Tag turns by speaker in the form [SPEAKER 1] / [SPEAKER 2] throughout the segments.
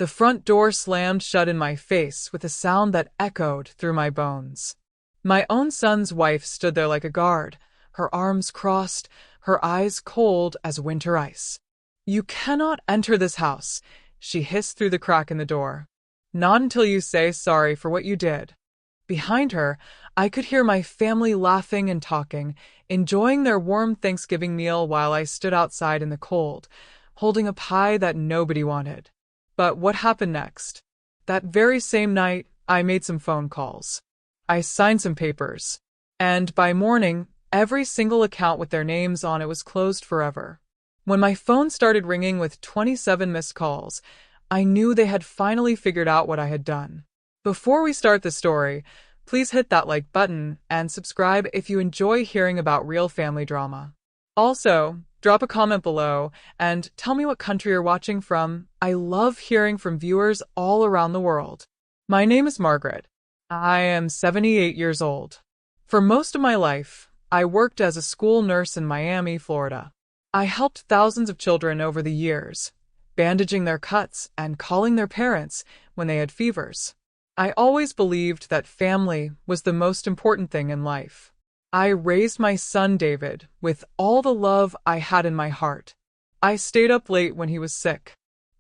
[SPEAKER 1] The front door slammed shut in my face with a sound that echoed through my bones. My own son's wife stood there like a guard, her arms crossed, her eyes cold as winter ice. "You cannot enter this house," she hissed through the crack in the door. "Not until you say sorry for what you did." Behind her, I could hear my family laughing and talking, enjoying their warm Thanksgiving meal while I stood outside in the cold, holding a pie that nobody wanted. But what happened next? That very same night, I made some phone calls. I signed some papers. And by morning, every single account with their names on it was closed forever. When my phone started ringing with 27 missed calls, I knew they had finally figured out what I had done. Before we start the story, please hit that like button and subscribe if you enjoy hearing about real family drama. Also, drop a comment below and tell me what country you're watching from. I love hearing from viewers all around the world. My name is Margaret. I am 78 years old. For most of my life, I worked as a school nurse in Miami, Florida. I helped thousands of children over the years, bandaging their cuts and calling their parents when they had fevers. I always believed that family was the most important thing in life. I raised my son David with all the love I had in my heart. I stayed up late when he was sick.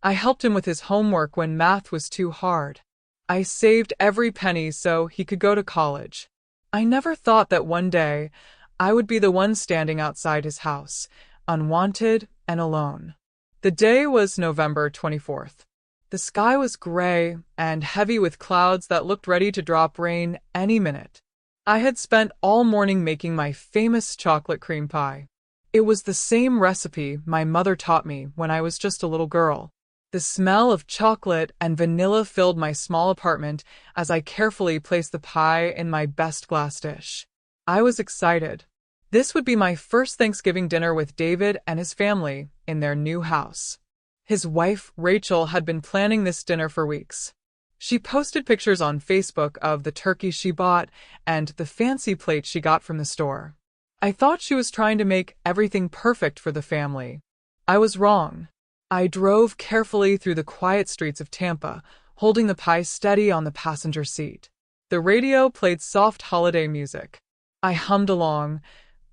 [SPEAKER 1] I helped him with his homework when math was too hard. I saved every penny so he could go to college. I never thought that one day I would be the one standing outside his house, unwanted and alone. The day was November 24th. The sky was gray and heavy with clouds that looked ready to drop rain any minute. I had spent all morning making my famous chocolate cream pie. It was the same recipe my mother taught me when I was just a little girl. The smell of chocolate and vanilla filled my small apartment as I carefully placed the pie in my best glass dish. I was excited. This would be my first Thanksgiving dinner with David and his family in their new house. His wife, Rachel, had been planning this dinner for weeks. She posted pictures on Facebook of the turkey she bought and the fancy plate she got from the store. I thought she was trying to make everything perfect for the family. I was wrong. I drove carefully through the quiet streets of Tampa, holding the pie steady on the passenger seat. The radio played soft holiday music. I hummed along,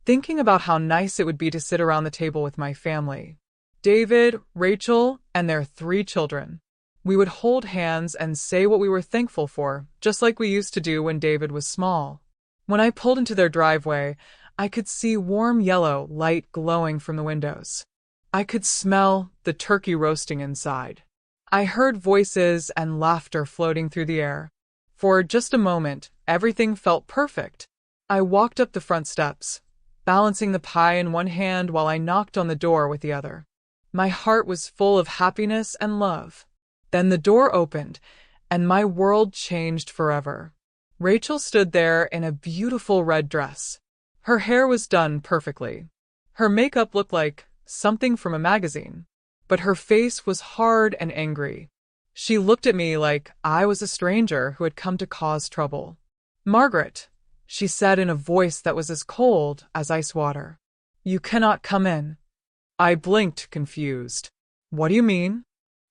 [SPEAKER 1] thinking about how nice it would be to sit around the table with my family. David, Rachel, and their 3 children. We would hold hands and say what we were thankful for, just like we used to do when David was small. When I pulled into their driveway, I could see warm yellow light glowing from the windows. I could smell the turkey roasting inside. I heard voices and laughter floating through the air. For just a moment, everything felt perfect. I walked up the front steps, balancing the pie in one hand while I knocked on the door with the other. My heart was full of happiness and love. Then the door opened, and my world changed forever. Rachel stood there in a beautiful red dress. Her hair was done perfectly. Her makeup looked like something from a magazine, but her face was hard and angry. She looked at me like I was a stranger who had come to cause trouble. "Margaret," she said in a voice that was as cold as ice water, "you cannot come in." I blinked, confused. "What do you mean?"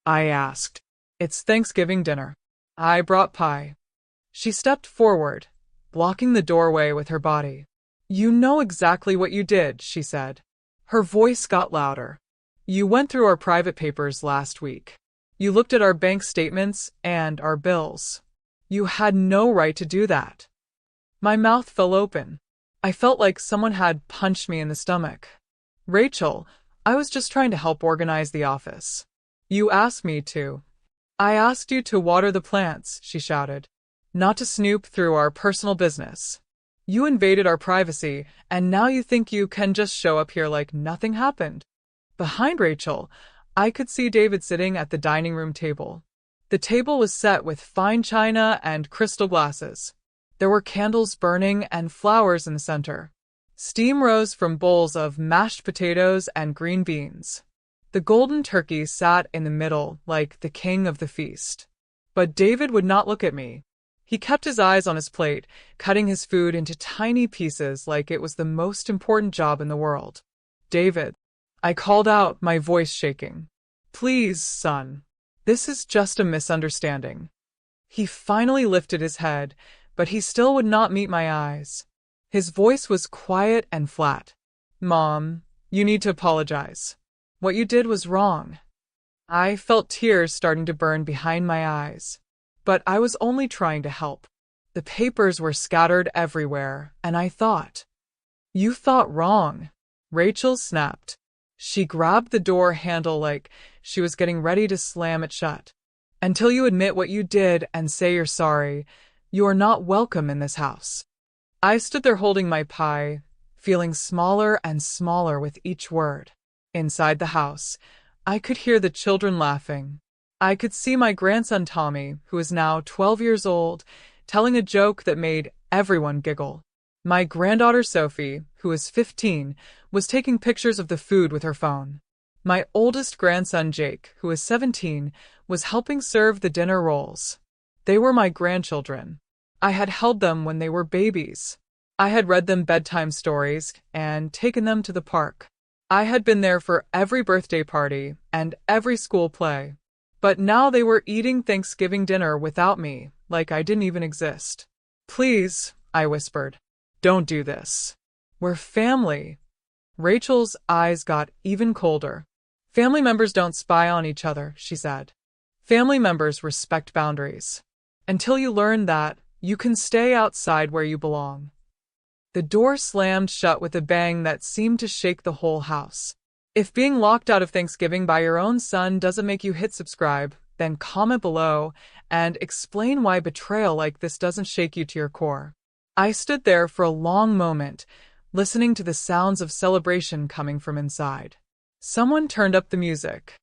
[SPEAKER 1] I asked. "It's Thanksgiving dinner. I brought pie." She stepped forward, blocking the doorway with her body. "You know exactly what you did," she said. Her voice got louder. "You went through our private papers last week. You looked at our bank statements and our bills. You had no right to do that." My mouth fell open. I felt like someone had punched me in the stomach. "Rachel, I was just trying to help organize the office. You asked me to. I asked you to water the plants," she shouted, "not to snoop through our personal business. You invaded our privacy, and now you think you can just show up here like nothing happened." Behind Rachel, I could see David sitting at the dining room table. The table was set with fine china and crystal glasses. There were candles burning and flowers in the center. Steam rose from bowls of mashed potatoes and green beans. The golden turkey sat in the middle like the king of the feast. But David would not look at me. He kept his eyes on his plate, cutting his food into tiny pieces like it was the most important job in the world. "David," I called out, my voice shaking. "Please, son. This is just a misunderstanding. He finally lifted his head, but he still would not meet my eyes. His voice was quiet and flat. Mom, you need to apologize. What you did was wrong. I felt tears starting to burn behind my eyes. But I was only trying to help. The papers were scattered everywhere, and I thought, "You thought wrong." Rachel snapped. She grabbed the door handle like she was getting ready to slam it shut. "Until you admit what you did and say you're sorry, you are not welcome in this house." I stood there holding my pie, feeling smaller and smaller with each word. Inside the house, I could hear the children laughing. I could see my grandson Tommy, who is now 12 years old, telling a joke that made everyone giggle. My granddaughter Sophie, who is 15, was taking pictures of the food with her phone. My oldest grandson Jake, who is 17, was helping serve the dinner rolls. They were my grandchildren. I had held them when they were babies. I had read them bedtime stories and taken them to the park. I had been there for every birthday party and every school play. But now they were eating Thanksgiving dinner without me, like I didn't even exist. "Please," I whispered, "don't do this. We're family." Rachel's eyes got even colder. "Family members don't spy on each other," she said. "Family members respect boundaries. Until you learn that, you can stay outside where you belong." The door slammed shut with a bang that seemed to shake the whole house. If being locked out of Thanksgiving by your own son doesn't make you hit subscribe, then comment below and explain why betrayal like this doesn't shake you to your core. I stood there for a long moment, listening to the sounds of celebration coming from inside. Someone turned up the music.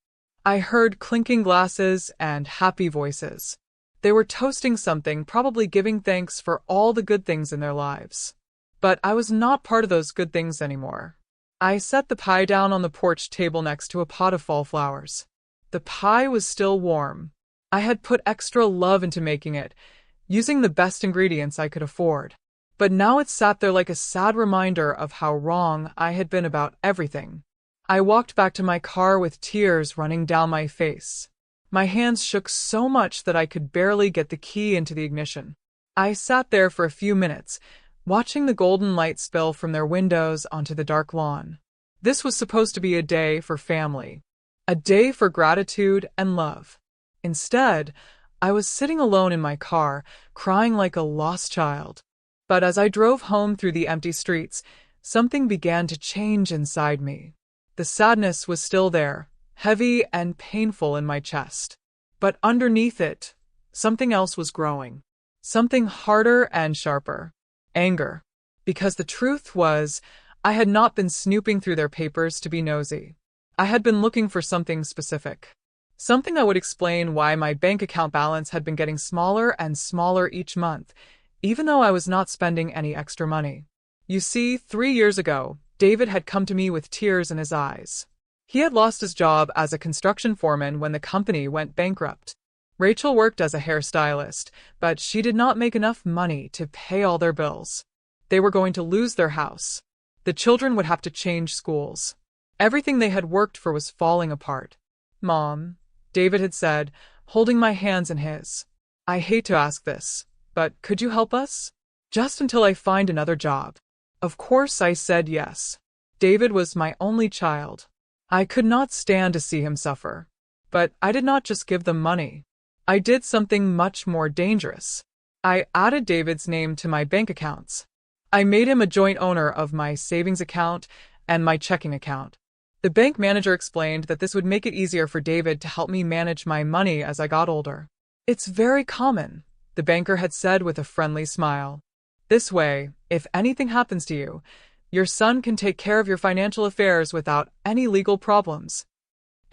[SPEAKER 1] I heard clinking glasses and happy voices. They were toasting something, probably giving thanks for all the good things in their lives. But I was not part of those good things anymore. I set the pie down on the porch table next to a pot of fall flowers. The pie was still warm. I had put extra love into making it, using the best ingredients I could afford. But now it sat there like a sad reminder of how wrong I had been about everything. I walked back to my car with tears running down my face. My hands shook so much that I could barely get the key into the ignition. I sat there for a few minutes, watching the golden light spill from their windows onto the dark lawn. This was supposed to be a day for family, a day for gratitude and love. Instead, I was sitting alone in my car, crying like a lost child. But as I drove home through the empty streets, something began to change inside me. The sadness was still there, heavy and painful in my chest. But underneath it, something else was growing. Something harder and sharper. Anger. Because the truth was, I had not been snooping through their papers to be nosy. I had been looking for something specific. Something that would explain why my bank account balance had been getting smaller and smaller each month, even though I was not spending any extra money. You see, 3 years ago, David had come to me with tears in his eyes. He had lost his job as a construction foreman when the company went bankrupt. Rachel worked as a hairstylist, but she did not make enough money to pay all their bills. They were going to lose their house. The children would have to change schools. Everything they had worked for was falling apart. "Mom," David had said, holding my hands in his. "I hate to ask this, but could you help us? Just until I find another job." Of course I said yes. David was my only child. I could not stand to see him suffer. But I did not just give them money. I did something much more dangerous. I added David's name to my bank accounts. I made him a joint owner of my savings account and my checking account. The bank manager explained that this would make it easier for David to help me manage my money as I got older. "It's very common," the banker had said with a friendly smile. "This way, if anything happens to you, your son can take care of your financial affairs without any legal problems."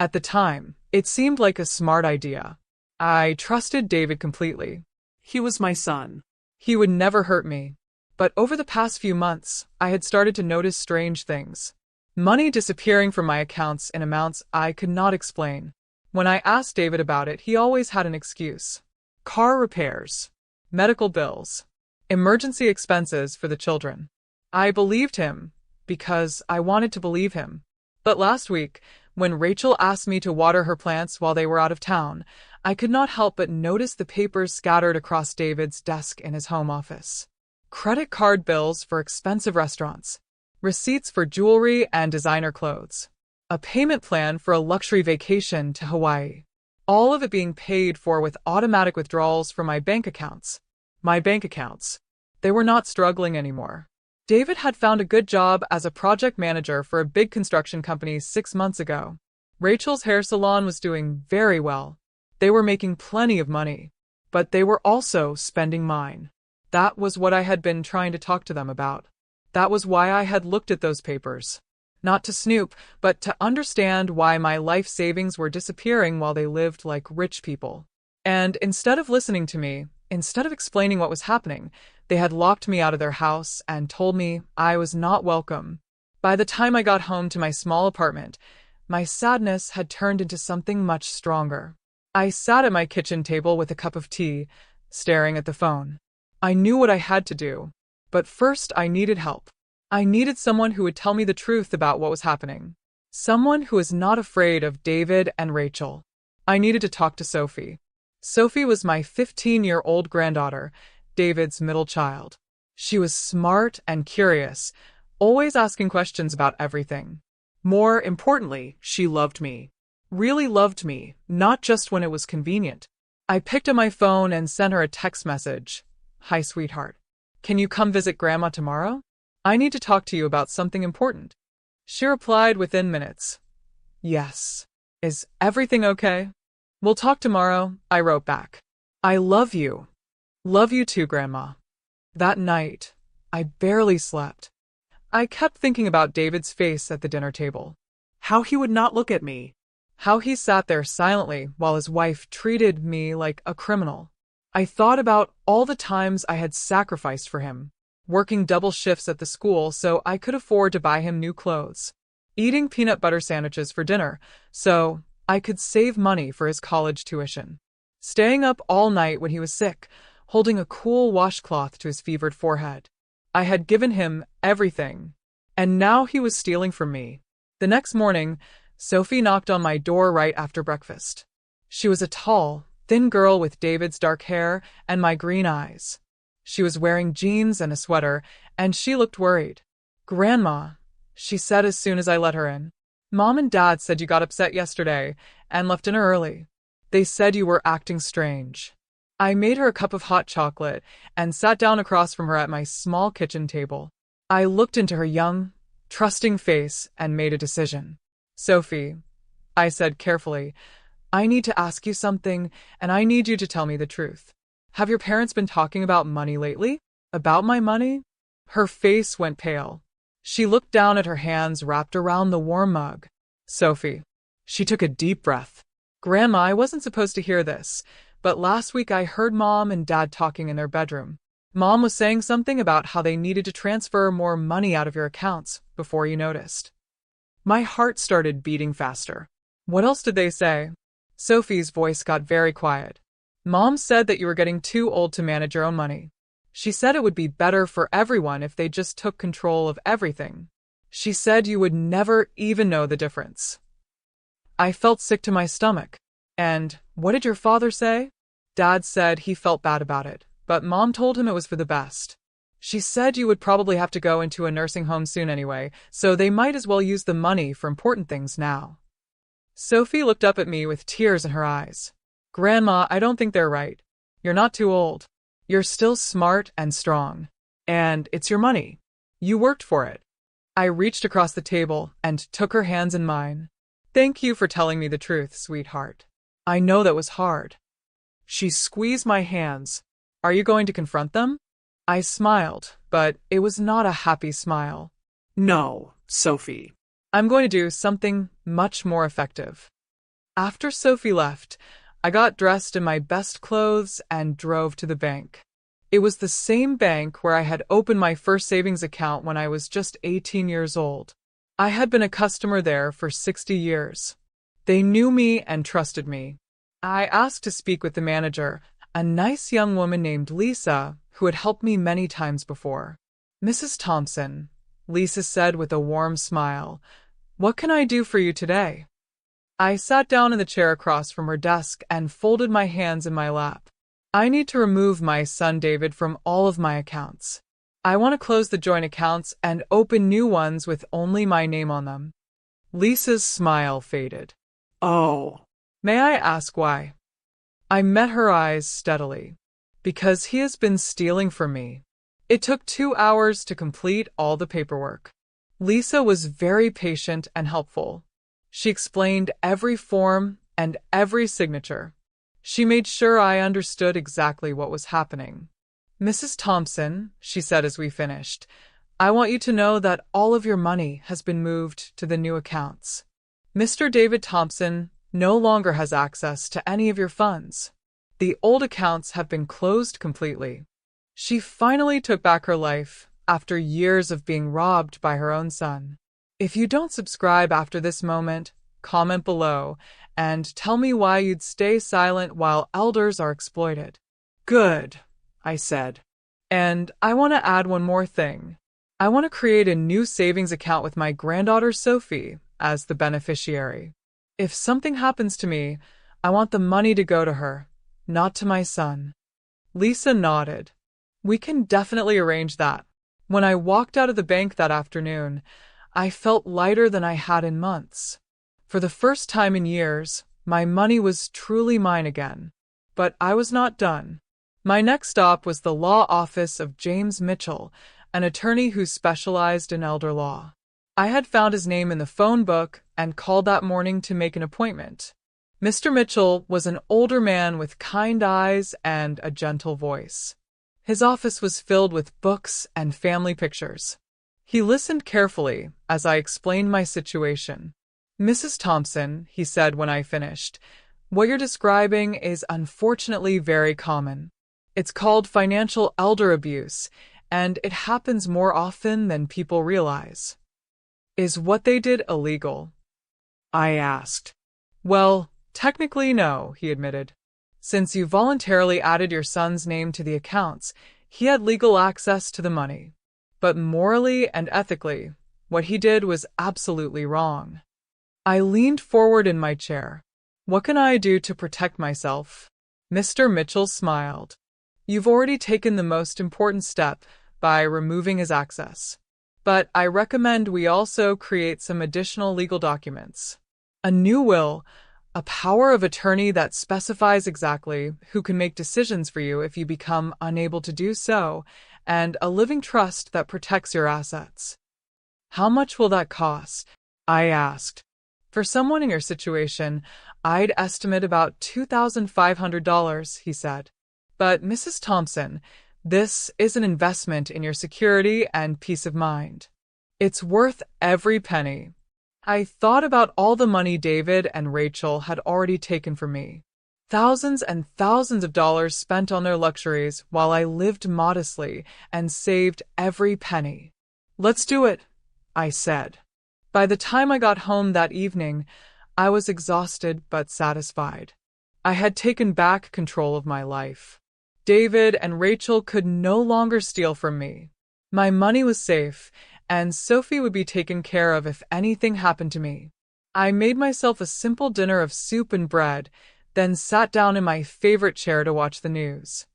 [SPEAKER 1] At the time, it seemed like a smart idea. I trusted David completely. He was my son. He would never hurt me. But over the past few months, I had started to notice strange things. Money disappearing from my accounts in amounts I could not explain. When I asked David about it, he always had an excuse. Car repairs, medical bills, emergency expenses for the children. I believed him because I wanted to believe him. But last week, when Rachel asked me to water her plants while they were out of town, I could not help but notice the papers scattered across David's desk in his home office. Credit card bills for expensive restaurants, receipts for jewelry and designer clothes, a payment plan for a luxury vacation to Hawaii. All of it being paid for with automatic withdrawals from my bank accounts. My bank accounts. They were not struggling anymore. David had found a good job as a project manager for a big construction company 6 months ago. Rachel's hair salon was doing very well. They were making plenty of money. But they were also spending mine. That was what I had been trying to talk to them about. That was why I had looked at those papers. Not to snoop, but to understand why my life savings were disappearing while they lived like rich people. And instead of listening to me, instead of explaining what was happening, they had locked me out of their house and told me I was not welcome. By the time I got home to my small apartment, my sadness had turned into something much stronger. I sat at my kitchen table with a cup of tea, staring at the phone. I knew what I had to do, but first I needed help. I needed someone who would tell me the truth about what was happening. Someone who was not afraid of David and Rachel. I needed to talk to Sophie. Sophie was my 15-year-old granddaughter, David's middle child. She was smart and curious, always asking questions about everything. More importantly, she loved me. Really loved me, not just when it was convenient. I picked up my phone and sent her a text message. "Hi, sweetheart. Can you come visit Grandma tomorrow? I need to talk to you about something important." She replied within minutes. "Yes. Is everything okay?" "We'll talk tomorrow," I wrote back. "I love you." "Love you too, Grandma." That night, I barely slept. I kept thinking about David's face at the dinner table. How he would not look at me. How he sat there silently while his wife treated me like a criminal. I thought about all the times I had sacrificed for him, working double shifts at the school so I could afford to buy him new clothes, eating peanut butter sandwiches for dinner so I could save money for his college tuition, staying up all night when he was sick, holding a cool washcloth to his fevered forehead. I had given him everything, and now he was stealing from me. The next morning, Sophie knocked on my door right after breakfast. She was a tall, thin girl with David's dark hair and my green eyes. She was wearing jeans and a sweater, and she looked worried. "Grandma," she said as soon as I let her in. "Mom and Dad said you got upset yesterday and left dinner early. They said you were acting strange." I made her a cup of hot chocolate and sat down across from her at my small kitchen table. I looked into her young, trusting face and made a decision. "Sophie," I said carefully, "I need to ask you something, and I need you to tell me the truth. Have your parents been talking about money lately? About my money?" Her face went pale. She looked down at her hands wrapped around the warm mug. "Sophie." She took a deep breath. "Grandma, I wasn't supposed to hear this, but last week I heard Mom and Dad talking in their bedroom. Mom was saying something about how they needed to transfer more money out of your accounts before you noticed." My heart started beating faster. "What else did they say?" Sophie's voice got very quiet. "Mom said that you were getting too old to manage your own money. She said it would be better for everyone if they just took control of everything. She said you would never even know the difference." I felt sick to my stomach. "And what did your father say?" "Dad said he felt bad about it, but Mom told him it was for the best. She said you would probably have to go into a nursing home soon anyway, so they might as well use the money for important things now." Sophie looked up at me with tears in her eyes. "Grandma, I don't think they're right. You're not too old. You're still smart and strong. And it's your money. You worked for it." I reached across the table and took her hands in mine. "Thank you for telling me the truth, sweetheart. I know that was hard." She squeezed my hands. "Are you going to confront them?" I smiled, but it was not a happy smile. "No, Sophie. I'm going to do something much more effective." After Sophie left, I got dressed in my best clothes and drove to the bank. It was the same bank where I had opened my first savings account when I was just 18 years old. I had been a customer there for 60 years. They knew me and trusted me. I asked to speak with the manager, a nice young woman named Lisa, who had helped me many times before. "Mrs. Thompson," Lisa said with a warm smile, "what can I do for you today?" I sat down in the chair across from her desk and folded my hands in my lap. I need to remove my son David from all of my accounts. I want to close the joint accounts and open new ones with only my name on them. Lisa's smile faded.
[SPEAKER 2] Oh,
[SPEAKER 1] May I ask why? I met her eyes steadily. Because he has been stealing from me. It took 2 hours to complete all the paperwork. Lisa was very patient and helpful. She explained every form and every signature. She made sure I understood exactly what was happening. Mrs. Thompson, she said as we finished, I want you to know that all of your money has been moved to the new accounts. Mr. David Thompson no longer has access to any of your funds. The old accounts have been closed completely. She finally took back her life after years of being robbed by her own son. If you don't subscribe after this moment, comment below and tell me why you'd stay silent while elders are exploited. Good, I said. And I want to add one more thing. I want to create a new savings account with my granddaughter Sophie as the beneficiary. If something happens to me, I want the money to go to her, not to my son. Lisa nodded. We can definitely arrange that. When I walked out of the bank that afternoon, I felt lighter than I had in months. For the first time in years, my money was truly mine again. But I was not done. My next stop was the law office of James Mitchell, an attorney who specialized in elder law. I had found his name in the phone book and called that morning to make an appointment. Mr. Mitchell was an older man with kind eyes and a gentle voice. His office was filled with books and family pictures. He listened carefully as I explained my situation. Mrs. Thompson, he said when I finished, what you're describing is unfortunately very common. It's called financial elder abuse, and it happens more often than people realize. Is what they did illegal? I asked. Well, technically no, he admitted. Since you voluntarily added your son's name to the accounts, he had legal access to the money. But morally and ethically, what he did was absolutely wrong. I leaned forward in my chair. What can I do to protect myself? Mr. Mitchell smiled. You've already taken the most important step by removing his access. But I recommend we also create some additional legal documents. A new will, a power of attorney that specifies exactly who can make decisions for you if you become unable to do so, and a living trust that protects your assets. How much will that cost? I asked. For someone in your situation, I'd estimate about $2,500, he said. But Mrs. Thompson, this is an investment in your security and peace of mind. It's worth every penny. I thought about all the money David and Rachel had already taken from me. Thousands and thousands of dollars spent on their luxuries while I lived modestly and saved every penny. Let's do it, I said. By the time I got home that evening, I was exhausted but satisfied. I had taken back control of my life. David and Rachel could no longer steal from me. My money was safe, and Sophie would be taken care of if anything happened to me. I made myself a simple dinner of soup and bread, then sat down in my favorite chair to watch the news.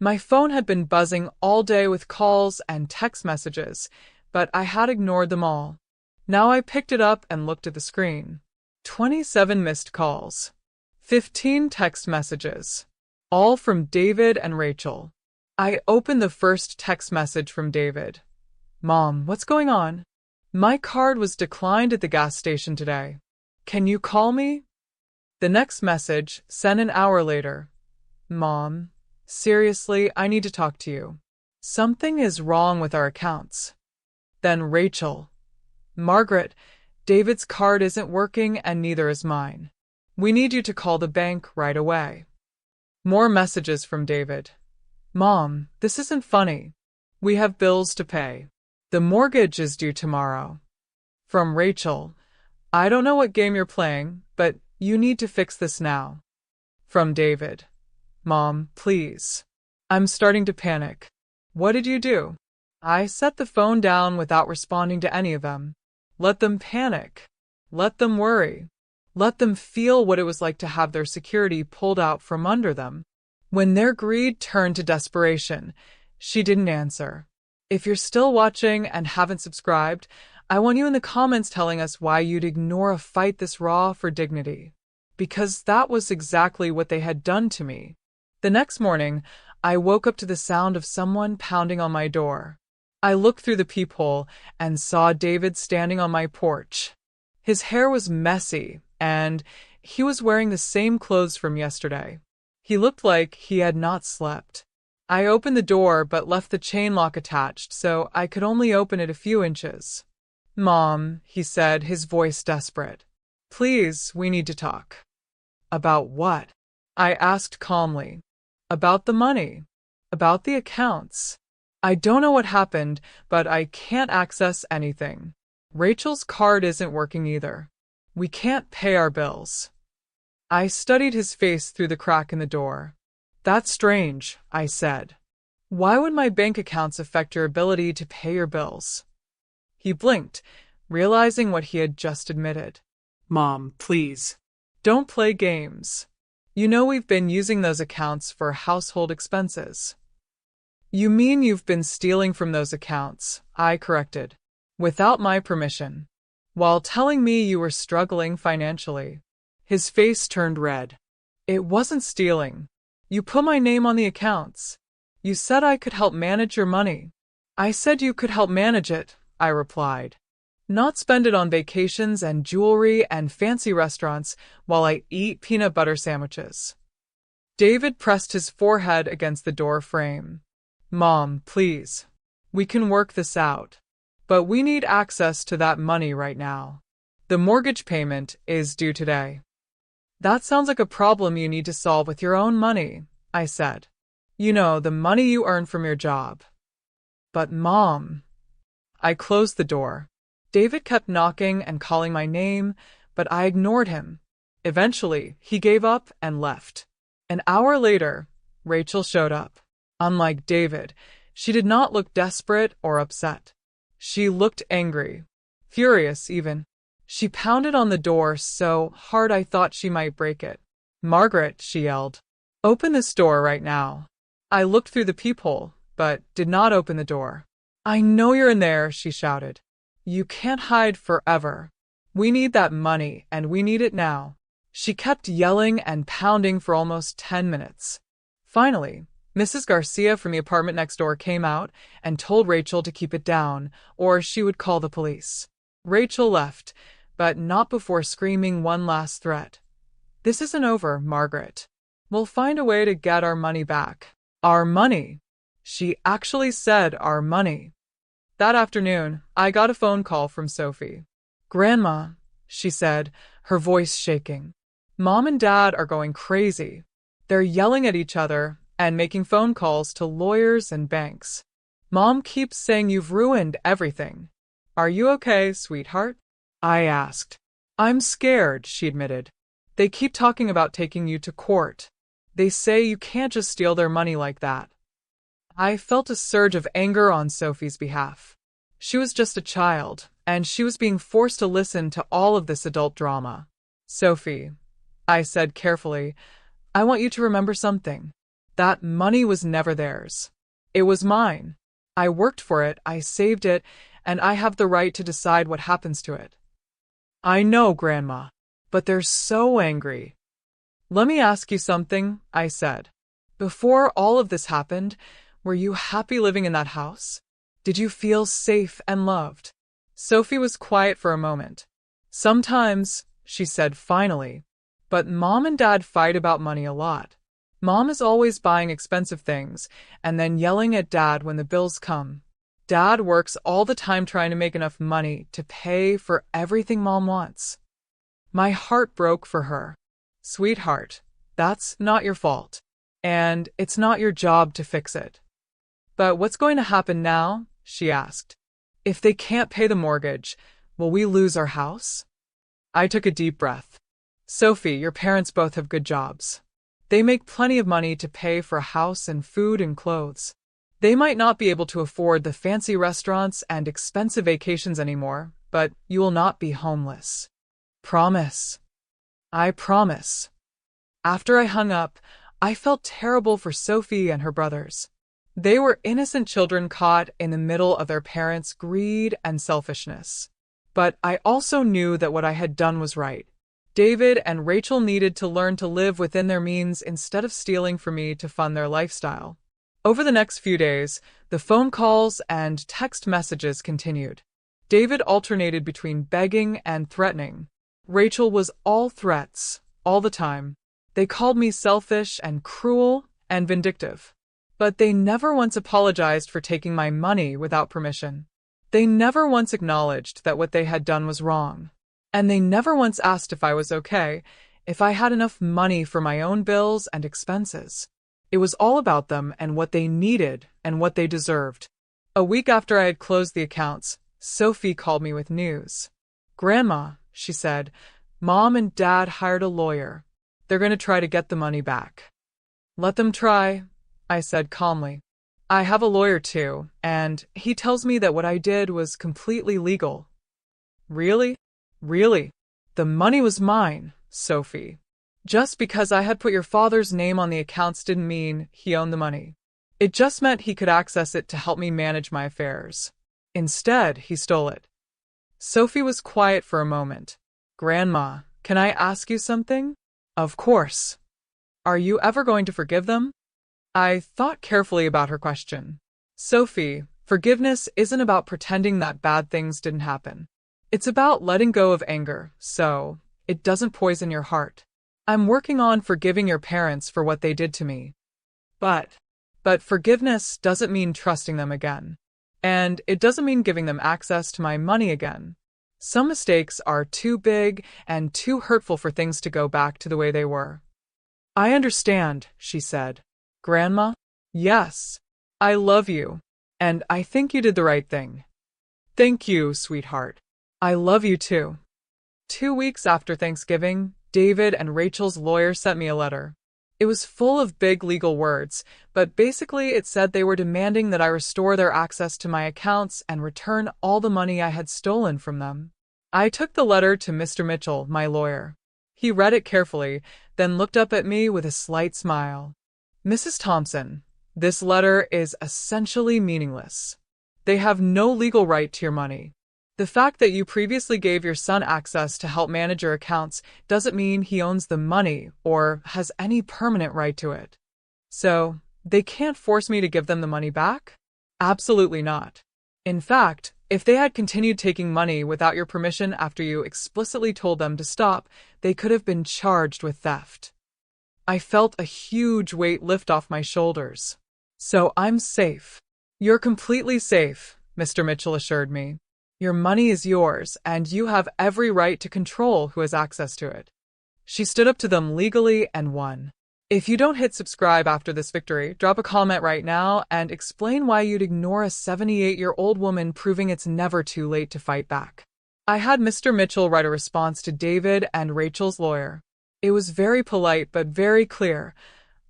[SPEAKER 1] My phone had been buzzing all day with calls and text messages, but I had ignored them all. Now I picked it up and looked at the screen. 27 missed calls. 15 text messages. All from David and Rachel. I opened the first text message from David. Mom, what's going on? My card was declined at the gas station today. Can you call me? The next message, sent an hour later. Mom, seriously, I need to talk to you. Something is wrong with our accounts. Then Rachel. Margaret, David's card isn't working and neither is mine. We need you to call the bank right away. More messages from David. Mom, this isn't funny. We have bills to pay. The mortgage is due tomorrow. From Rachel. I don't know what game you're playing, but you need to fix this now. From David. Mom, please. I'm starting to panic. What did you do? I set the phone down without responding to any of them. Let them panic. Let them worry. Let them feel what it was like to have their security pulled out from under them. When their greed turned to desperation, she didn't answer. If you're still watching and haven't subscribed, I want you in the comments telling us why you'd ignore a fight this raw for dignity. Because that was exactly what they had done to me. The next morning, I woke up to the sound of someone pounding on my door. I looked through the peephole and saw David standing on my porch. His hair was messy, and he was wearing the same clothes from yesterday. He looked like he had not slept. I opened the door but left the chain lock attached, so I could only open it a few inches. "Mom," he said, his voice desperate. "Please, we need to talk." "About what?" I asked calmly. "About the money. About the accounts. I don't know what happened, but I can't access anything. Rachel's card isn't working either. We can't pay our bills." I studied his face through the crack in the door. "That's strange," I said. "Why would my bank accounts affect your ability to pay your bills?" He blinked, realizing what he had just admitted. "Mom, please. Don't play games. You know we've been using those accounts for household expenses." "You mean you've been stealing from those accounts," I corrected, "without my permission, while telling me you were struggling financially." His face turned red. "It wasn't stealing. You put my name on the accounts. You said I could help manage your money." "I said you could help manage it," I replied, "not spend it on vacations and jewelry and fancy restaurants while I eat peanut butter sandwiches." David pressed his forehead against the door frame. "Mom, please. We can work this out. But we need access to that money right now. The mortgage payment is due today." "That sounds like a problem you need to solve with your own money," I said. "You know, the money you earn from your job." "But Mom..." I closed the door. David kept knocking and calling my name, but I ignored him. Eventually, he gave up and left. An hour later, Rachel showed up. Unlike David, she did not look desperate or upset. She looked angry, furious even. She pounded on the door so hard I thought she might break it. "Margaret," she yelled, "open this door right now." I looked through the peephole, but did not open the door. "I know you're in there," she shouted. "You can't hide forever. We need that money, and we need it now." She kept yelling and pounding for almost 10 minutes. Finally, Mrs. Garcia from the apartment next door came out and told Rachel to keep it down, or she would call the police. Rachel left, but not before screaming one last threat. "This isn't over, Margaret. We'll find a way to get our money back." Our money. She actually said our money. That afternoon, I got a phone call from Sophie. "Grandma," she said, her voice shaking. "Mom and Dad are going crazy. They're yelling at each other and making phone calls to lawyers and banks. Mom keeps saying you've ruined everything. Are you okay, sweetheart?" I asked. "I'm scared," she admitted. "They keep talking about taking you to court. They say you can't just steal their money like that." I felt a surge of anger on Sophie's behalf. She was just a child, and she was being forced to listen to all of this adult drama. "Sophie," I said carefully, "I want you to remember something. That money was never theirs. It was mine. I worked for it, I saved it, and I have the right to decide what happens to it." "I know, Grandma, but they're so angry." "Let me ask you something," I said. "Before all of this happened, were you happy living in that house? Did you feel safe and loved?" Sophie was quiet for a moment. "Sometimes," she said finally, "but Mom and Dad fight about money a lot. Mom is always buying expensive things and then yelling at Dad when the bills come. Dad works all the time trying to make enough money to pay for everything Mom wants." My heart broke for her. "Sweetheart, that's not your fault, and it's not your job to fix it." "But what's going to happen now?" she asked. "If they can't pay the mortgage, will we lose our house?" I took a deep breath. "Sophie, your parents both have good jobs. They make plenty of money to pay for a house and food and clothes. They might not be able to afford the fancy restaurants and expensive vacations anymore, but you will not be homeless. Promise." I promise. After I hung up, I felt terrible for Sophie and her brothers. They were innocent children caught in the middle of their parents' greed and selfishness. But I also knew that what I had done was right. David and Rachel needed to learn to live within their means instead of stealing from me to fund their lifestyle. Over the next few days, the phone calls and text messages continued. David alternated between begging and threatening. Rachel was all threats, all the time. They called me selfish and cruel and vindictive. But they never once apologized for taking my money without permission. They never once acknowledged that what they had done was wrong. And they never once asked if I was okay, if I had enough money for my own bills and expenses. It was all about them and what they needed and what they deserved. A week after I had closed the accounts, Sophie called me with news. "Grandma," she said, "Mom and Dad hired a lawyer. They're going to try to get the money back." "Let them try," I said calmly. "I have a lawyer too, and he tells me that what I did was completely legal." "Really? Really? The money was mine, Sophie. Just because I had put your father's name on the accounts didn't mean he owned the money. It just meant he could access it to help me manage my affairs. Instead, he stole it." Sophie was quiet for a moment. "Grandma, can I ask you something?" "Of course. Are you ever going to forgive them?" I thought carefully about her question. "Sophie, forgiveness isn't about pretending that bad things didn't happen. It's about letting go of anger, so it doesn't poison your heart. I'm working on forgiving your parents for what they did to me. But forgiveness doesn't mean trusting them again. And it doesn't mean giving them access to my money again. Some mistakes are too big and too hurtful for things to go back to the way they were." "I understand," she said. "Grandma, yes, I love you, and I think you did the right thing." "Thank you, sweetheart. I love you too." 2 weeks after Thanksgiving, David and Rachel's lawyer sent me a letter. It was full of big legal words, but basically it said they were demanding that I restore their access to my accounts and return all the money I had stolen from them. I took the letter to Mr. Mitchell, my lawyer. He read it carefully, then looked up at me with a slight smile. "Mrs. Thompson, this letter is essentially meaningless. They have no legal right to your money. The fact that you previously gave your son access to help manage your accounts doesn't mean he owns the money or has any permanent right to it. So, they can't force me to give them the money back? Absolutely not. In fact, if they had continued taking money without your permission after you explicitly told them to stop, they could have been charged with theft." I felt a huge weight lift off my shoulders. "So I'm safe." "You're completely safe," Mr. Mitchell assured me. "Your money is yours, and you have every right to control who has access to it." She stood up to them legally and won. If you don't hit subscribe after this victory, drop a comment right now and explain why you'd ignore a 78-year-old woman, proving it's never too late to fight back. I had Mr. Mitchell write a response to David and Rachel's lawyer. It was very polite but very clear.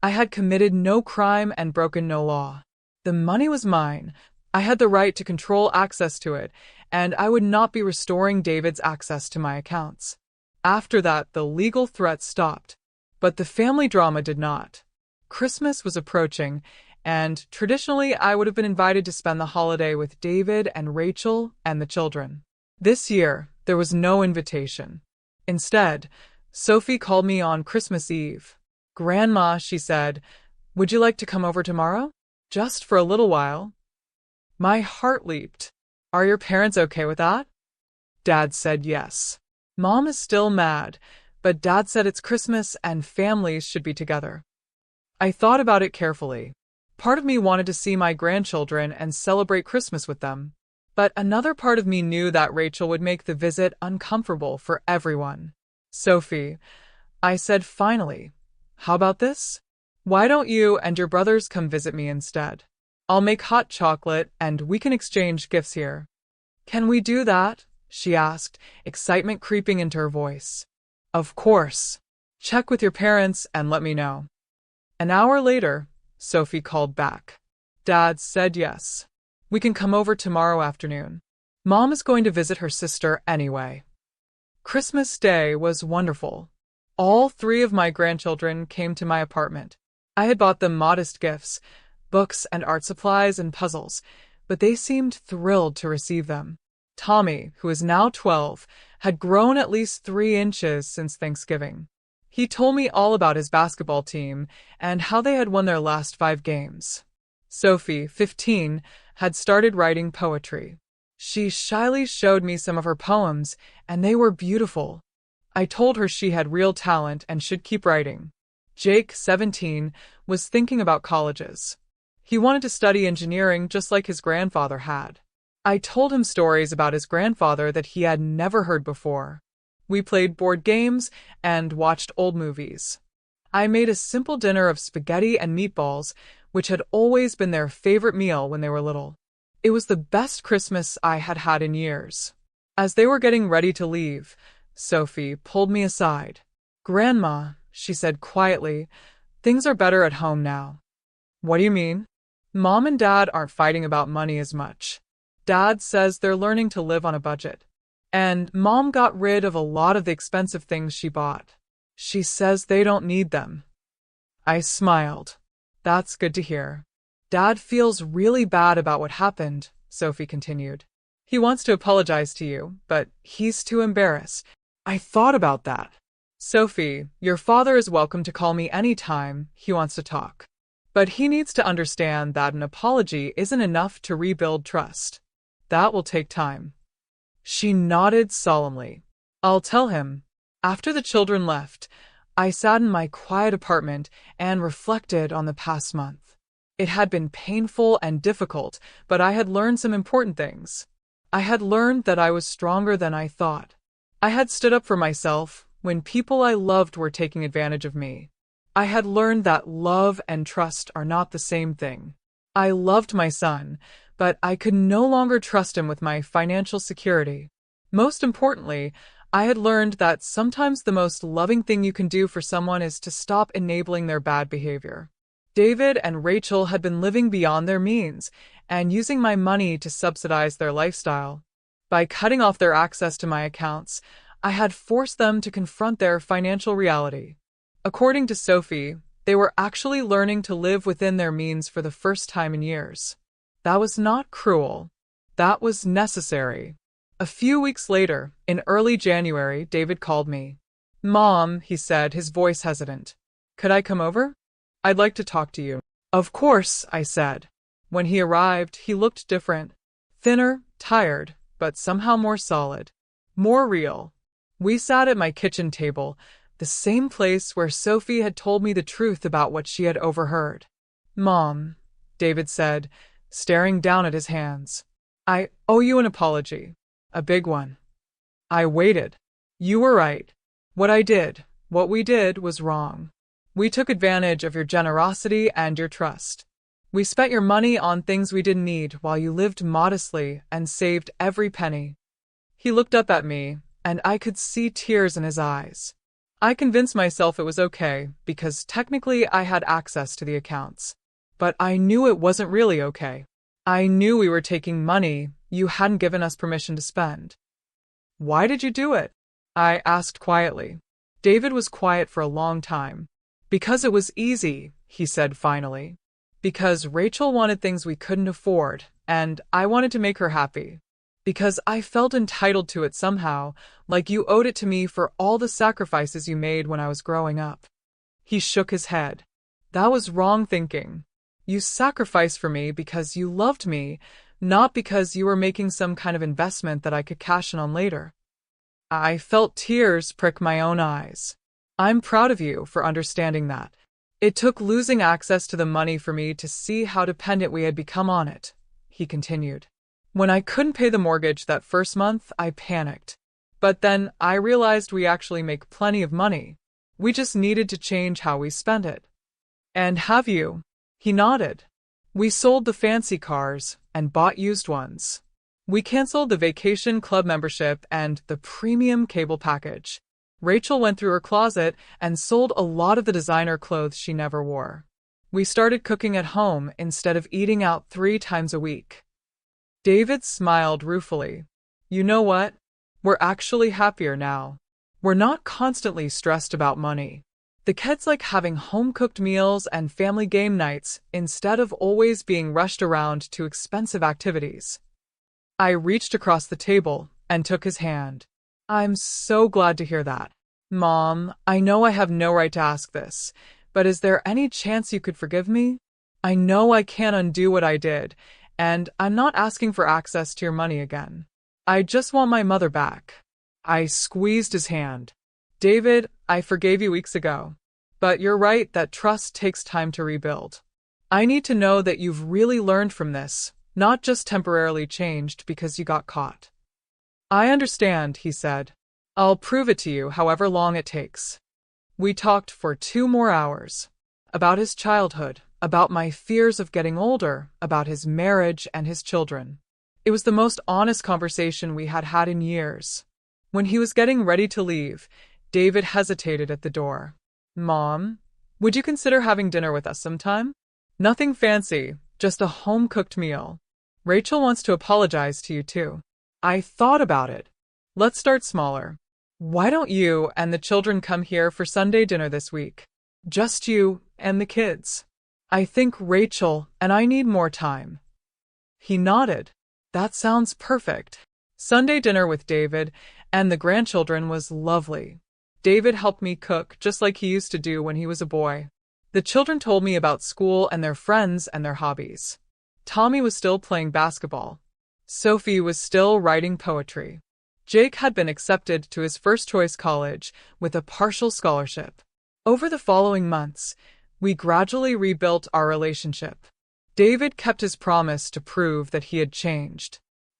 [SPEAKER 1] I had committed no crime and broken no law. The money was mine. I had the right to control access to it, and I would not be restoring David's access to my accounts. After that, the legal threats stopped. But the family drama did not. Christmas was approaching, and traditionally I would have been invited to spend the holiday with David and Rachel and the children. This year, there was no invitation. Instead, Sophie called me on Christmas Eve. "Grandma," she said, "would you like to come over tomorrow? Just for a little while?" My heart leaped. "Are your parents okay with that?" Dad said yes. Mom is still mad, but Dad said it's Christmas and families should be together. I thought about it carefully. Part of me wanted to see my grandchildren and celebrate Christmas with them. But another part of me knew that Rachel would make the visit uncomfortable for everyone. "Sophie," I said finally, "how about this? Why don't you and your brothers come visit me instead? I'll make hot chocolate and we can exchange gifts here." "Can we do that?" she asked, excitement creeping into her voice. "Of course. Check with your parents and let me know." An hour later, Sophie called back. "Dad said yes. We can come over tomorrow afternoon. Mom is going to visit her sister anyway." Christmas Day was wonderful. All three of my grandchildren came to my apartment. I had bought them modest gifts, books and art supplies and puzzles, but they seemed thrilled to receive them. Tommy, who is now 12, had grown at least 3 inches since Thanksgiving. He told me all about his basketball team and how they had won their last 5 games. Sophie, 15, had started writing poetry. She shyly showed me some of her poems, and they were beautiful. I told her she had real talent and should keep writing. Jake, 17, was thinking about colleges. He wanted to study engineering just like his grandfather had. I told him stories about his grandfather that he had never heard before. We played board games and watched old movies. I made a simple dinner of spaghetti and meatballs, which had always been their favorite meal when they were little. It was the best Christmas I had had in years. As they were getting ready to leave, Sophie pulled me aside. "Grandma," she said quietly, "things are better at home now." "What do you mean?" "Mom and Dad aren't fighting about money as much. Dad says they're learning to live on a budget. And Mom got rid of a lot of the expensive things she bought. She says they don't need them." I smiled. "That's good to hear." "Dad feels really bad about what happened," Sophie continued. "He wants to apologize to you, but he's too embarrassed." I thought about that. "Sophie, your father is welcome to call me any time he wants to talk. But he needs to understand that an apology isn't enough to rebuild trust. That will take time." She nodded solemnly. "I'll tell him." After the children left, I sat in my quiet apartment and reflected on the past month. It had been painful and difficult, but I had learned some important things. I had learned that I was stronger than I thought. I had stood up for myself when people I loved were taking advantage of me. I had learned that love and trust are not the same thing. I loved my son, but I could no longer trust him with my financial security. Most importantly, I had learned that sometimes the most loving thing you can do for someone is to stop enabling their bad behavior. David and Rachel had been living beyond their means and using my money to subsidize their lifestyle. By cutting off their access to my accounts, I had forced them to confront their financial reality. According to Sophie, they were actually learning to live within their means for the first time in years. That was not cruel. That was necessary. A few weeks later, in early January, David called me. "Mom," he said, his voice hesitant. "Could I come over? I'd like to talk to you." "Of course," I said. When he arrived, he looked different. Thinner, tired, but somehow more solid. More real. We sat at my kitchen table, the same place where Sophie had told me the truth about what she had overheard. "Mom," David said, staring down at his hands, "I owe you an apology. A big one." I waited. "You were right. What we did was wrong. We took advantage of your generosity and your trust. We spent your money on things we didn't need while you lived modestly and saved every penny." He looked up at me, and I could see tears in his eyes. I convinced myself it was okay, because technically I had access to the accounts. But I knew it wasn't really okay. I knew we were taking money you hadn't given us permission to spend. "Why did you do it?" I asked quietly. David was quiet for a long time. "Because it was easy," he said finally. "Because Rachel wanted things we couldn't afford, and I wanted to make her happy. Because I felt entitled to it somehow, like you owed it to me for all the sacrifices you made when I was growing up." He shook his head. "That was wrong thinking. You sacrificed for me because you loved me, not because you were making some kind of investment that I could cash in on later." I felt tears prick my own eyes. "I'm proud of you for understanding that. It took losing access to the money for me to see how dependent we had become on it," he continued. "When I couldn't pay the mortgage that first month, I panicked. But then I realized we actually make plenty of money. We just needed to change how we spent it." "And have you?" He nodded. "We sold the fancy cars and bought used ones. We canceled the vacation club membership and the premium cable package. Rachel went through her closet and sold a lot of the designer clothes she never wore. We started cooking at home instead of eating out 3 times a week." David smiled ruefully. "You know what? We're actually happier now. We're not constantly stressed about money. The kids like having home-cooked meals and family game nights instead of always being rushed around to expensive activities. I reached across the table and took his hand. I'm so glad to hear that. Mom, I know I have no right to ask this, but is there any chance you could forgive me? I know I can't undo what I did, and I'm not asking for access to your money again. I just want my mother back. I squeezed his hand. David, I forgave you weeks ago. But you're right that trust takes time to rebuild. I need to know that you've really learned from this, not just temporarily changed because you got caught. I understand, he said. I'll prove it to you however long it takes. We talked for 2 more hours. About his childhood, about my fears of getting older, about his marriage and his children. It was the most honest conversation we had had in years. When he was getting ready to leave, David hesitated at the door. Mom, would you consider having dinner with us sometime? Nothing fancy, just a home-cooked meal. Rachel wants to apologize to you too. I thought about it. Let's start smaller. Why don't you and the children come here for Sunday dinner this week? Just you and the kids. I think Rachel and I need more time. He nodded. That sounds perfect. Sunday dinner with David and the grandchildren was lovely. David helped me cook just like he used to do when he was a boy. The children told me about school and their friends and their hobbies. Tommy was still playing basketball. Sophie was still writing poetry. Jake had been accepted to his first-choice college with a partial scholarship. Over the following months, we gradually rebuilt our relationship. David kept his promise to prove that he had changed.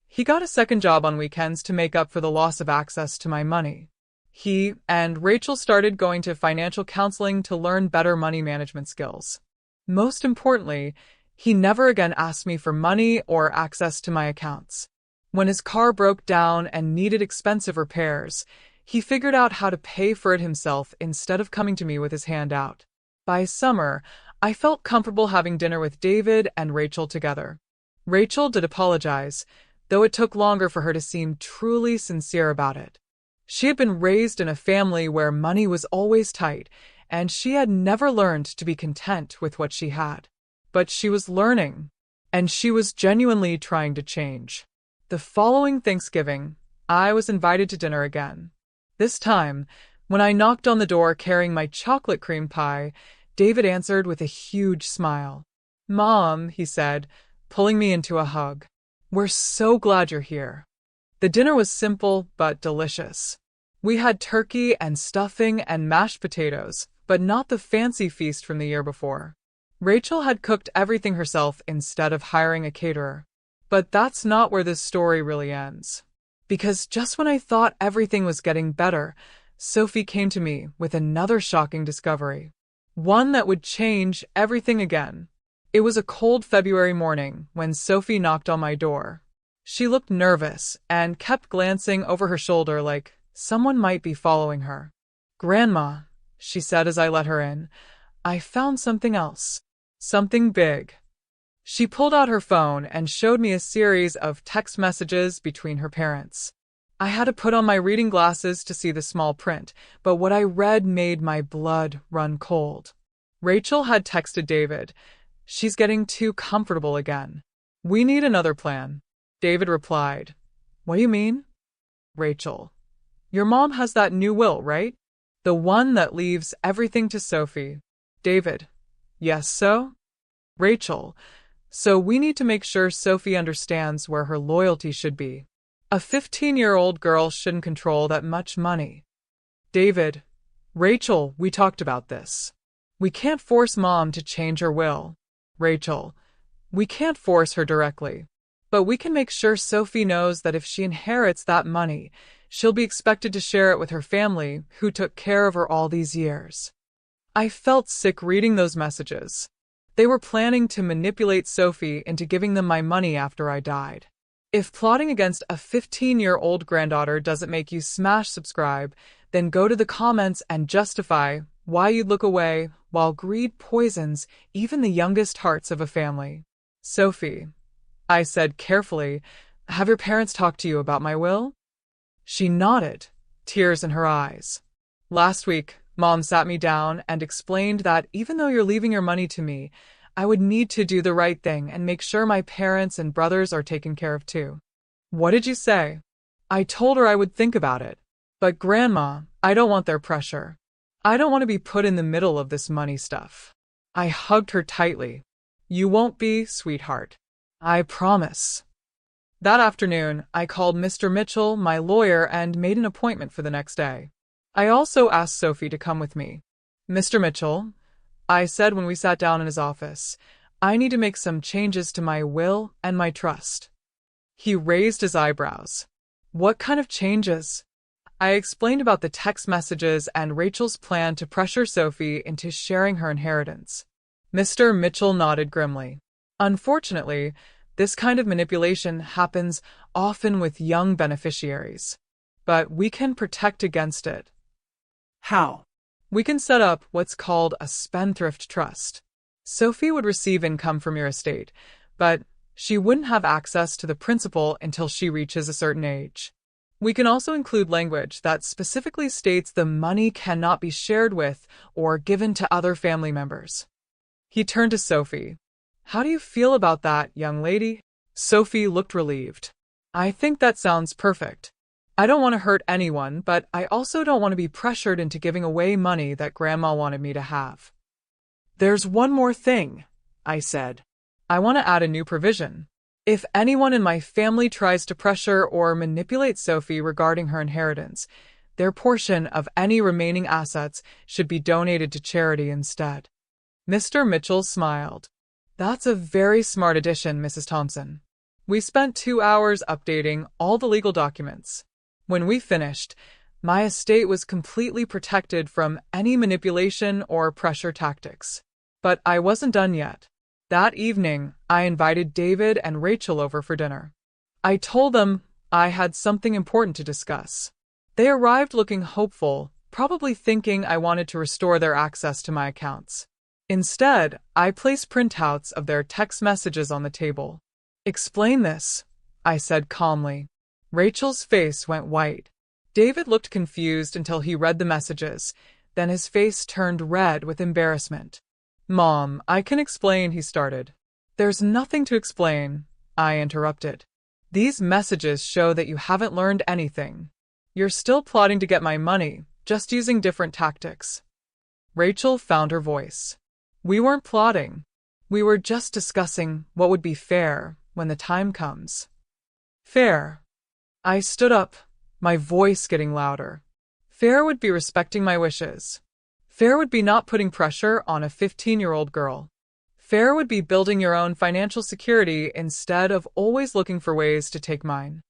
[SPEAKER 1] He got a second job on weekends to make up for the loss of access to my money. He and Rachel started going to financial counseling to learn better money management skills. Most importantly, he never again asked me for money or access to my accounts. When his car broke down and needed expensive repairs, he figured out how to pay for it himself instead of coming to me with his hand out. By summer, I felt comfortable having dinner with David and Rachel together. Rachel did apologize, though it took longer for her to seem truly sincere about it. She had been raised in a family where money was always tight, and she had never learned to be content with what she had. But she was learning, and she was genuinely trying to change. The following Thanksgiving, I was invited to dinner again. This time, when I knocked on the door carrying my chocolate cream pie, David answered with a huge smile. Mom, he said, pulling me into a hug. We're so glad you're here. The dinner was simple but delicious. We had turkey and stuffing and mashed potatoes, but not the fancy feast from the year before. Rachel had cooked everything herself instead of hiring a caterer. But that's not where this story really ends. Because just when I thought everything was getting better, Sophie came to me with another shocking discovery. One that would change everything again. It was a cold February morning when Sophie knocked on my door. She looked nervous and kept glancing over her shoulder like someone might be following her. Grandma, she said as I let her in, I found something else. Something big. She pulled out her phone and showed me a series of text messages between her parents. I had to put on my reading glasses to see the small print, but what I read made my blood run cold. Rachel had texted David. She's getting too comfortable again. We need another plan. David replied. What do you mean? Rachel. Your mom has that new will, right? The one that leaves everything to Sophie. David. Yes, so? Rachel. So we need to make sure Sophie understands where her loyalty should be. A 15-year-old girl shouldn't control that much money. David. Rachel, we talked about this. We can't force Mom to change her will. Rachel. We can't force her directly. But we can make sure Sophie knows that if she inherits that money, she'll be expected to share it with her family, who took care of her all these years. I felt sick reading those messages. They were planning to manipulate Sophie into giving them my money after I died. If plotting against a 15-year-old granddaughter doesn't make you smash subscribe, then go to the comments and justify why you'd look away while greed poisons even the youngest hearts of a family. Sophie, I said carefully, have your parents talked to you about my will? She nodded. tears in her eyes. Last week, Mom sat me down and explained that even though you're leaving your money to me, I would need to do the right thing and make sure my parents and brothers are taken care of too. What did you say? I told her I would think about it. But Grandma, I don't want their pressure. I don't want to be put in the middle of this money stuff. I hugged her tightly. You won't be, sweetheart. I promise. That afternoon, I called Mr. Mitchell, my lawyer, and made an appointment for the next day. I also asked Sophie to come with me. Mr. Mitchell, I said when we sat down in his office, I need to make some changes to my will and my trust. He raised his eyebrows. What kind of changes? I explained about the text messages and Rachel's plan to pressure Sophie into sharing her inheritance. Mr. Mitchell nodded grimly. Unfortunately, this kind of manipulation happens often with young beneficiaries. But we can protect against it.
[SPEAKER 2] How?
[SPEAKER 1] We can set up what's called a spendthrift trust. Sophie would receive income from your estate, but she wouldn't have access to the principal until she reaches a certain age. We can also include language that specifically states the money cannot be shared with or given to other family members. He turned to Sophie. How do you feel about that, young lady? Sophie looked relieved. I think that sounds perfect. I don't want to hurt anyone, but I also don't want to be pressured into giving away money that Grandma wanted me to have. There's one more thing, I said. I want to add a new provision. If anyone in my family tries to pressure or manipulate Sophie regarding her inheritance, their portion of any remaining assets should be donated to charity instead. Mr. Mitchell smiled. That's a very smart addition, Mrs. Thompson. We spent 2 hours updating all the legal documents. When we finished, my estate was completely protected from any manipulation or pressure tactics. But I wasn't done yet. That evening, I invited David and Rachel over for dinner. I told them I had something important to discuss. They arrived looking hopeful, probably thinking I wanted to restore their access to my accounts. Instead, I placed printouts of their text messages on the table. Explain this, I said calmly. Rachel's face went white. David looked confused until he read the messages, then his face turned red with embarrassment. Mom, I can explain, he started. There's nothing to explain, I interrupted. These messages show that you haven't learned anything. You're still plotting to get my money, just using different tactics. Rachel found her voice. We weren't plotting. We were just discussing what would be fair when the time comes. Fair. I stood up, my voice getting louder. Fair would be respecting my wishes. Fair would be not putting pressure on a 15-year-old girl. Fair would be building your own financial security instead of always looking for ways to take mine.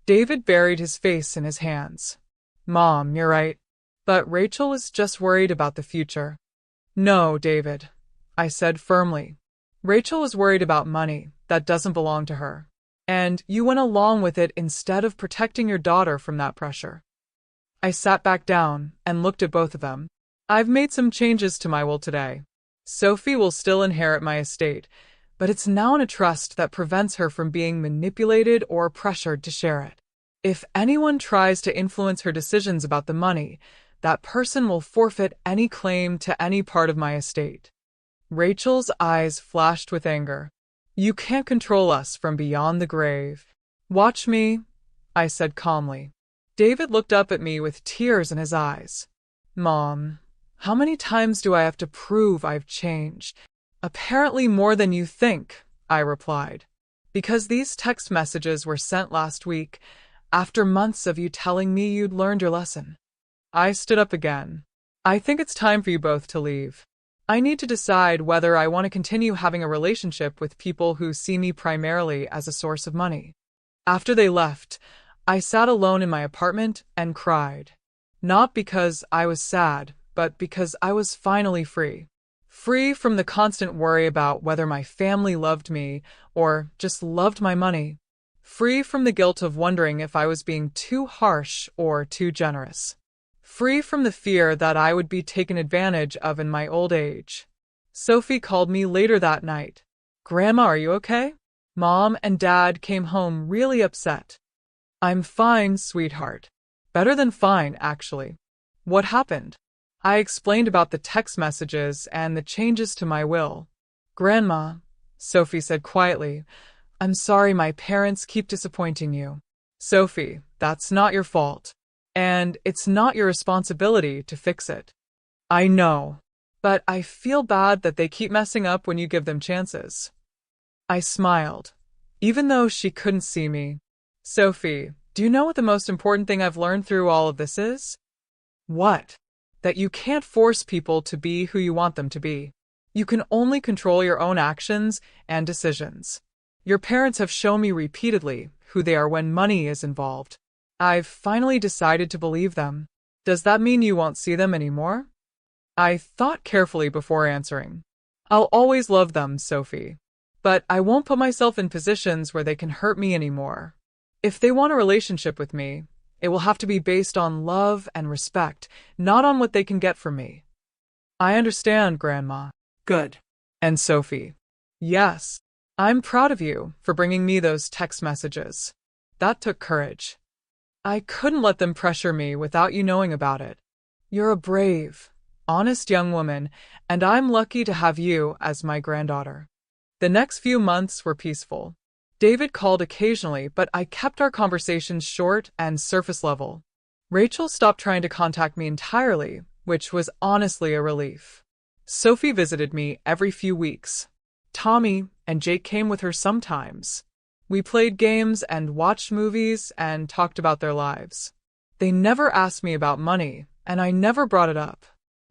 [SPEAKER 1] David buried his face in his hands. Mom, you're right. But Rachel was just worried about the future. No, David, I said firmly. Rachel was worried about money that doesn't belong to her. And you went along with it instead of protecting your daughter from that pressure. I sat back down and looked at both of them. I've made some changes to my will today. Sophie will still inherit my estate, but it's now in a trust that prevents her from being manipulated or pressured to share it. If anyone tries to influence her decisions about the money, that person will forfeit any claim to any part of my estate. Rachel's eyes flashed with anger. You can't control us from beyond the grave. Watch me, I said calmly. David looked up at me with tears in his eyes. Mom, how many times do I have to prove I've changed? Apparently more than you think, I replied. Because these text messages were sent last week, after months of you telling me you'd learned your lesson. I stood up again. I think it's time for you both to leave. I need to decide whether I want to continue having a relationship with people who see me primarily as a source of money. After they left, I sat alone in my apartment and cried. Not because I was sad, but because I was finally free. Free from the constant worry about whether my family loved me or just loved my money. Free from the guilt of wondering if I was being too harsh or too generous. Free from the fear that I would be taken advantage of in my old age. Sophie called me later that night. Grandma, are you okay? Mom and Dad came home really upset. I'm fine, sweetheart. Better than fine, actually. What happened? I explained about the text messages and the changes to my will. Grandma, Sophie said quietly, I'm sorry my parents keep disappointing you. Sophie, that's not your fault. And it's not your responsibility to fix it. I know. But I feel bad that they keep messing up when you give them chances. I smiled, even though she couldn't see me. Sophie, do you know what the most important thing I've learned through all of this is? What? That you can't force people to be who you want them to be. You can only control your own actions and decisions. Your parents have shown me repeatedly who they are when money is involved. I've finally decided to believe them. Does that mean you won't see them anymore? I thought carefully before answering. I'll always love them, Sophie. But I won't put myself in positions where they can hurt me anymore. If they want a relationship with me, it will have to be based on love and respect, not on what they can get from me. I understand, Grandma. Good. And Sophie. Yes. I'm proud of you for bringing me those text messages. That took courage. I couldn't let them pressure me without you knowing about it. You're a brave, honest young woman, and I'm lucky to have you as my granddaughter. The next few months were peaceful. David called occasionally, but I kept our conversations short and surface level. Rachel stopped trying to contact me entirely, which was honestly a relief. Sophie visited me every few weeks. Tommy and Jake came with her sometimes. We played games and watched movies and talked about their lives. They never asked me about money, and I never brought it up.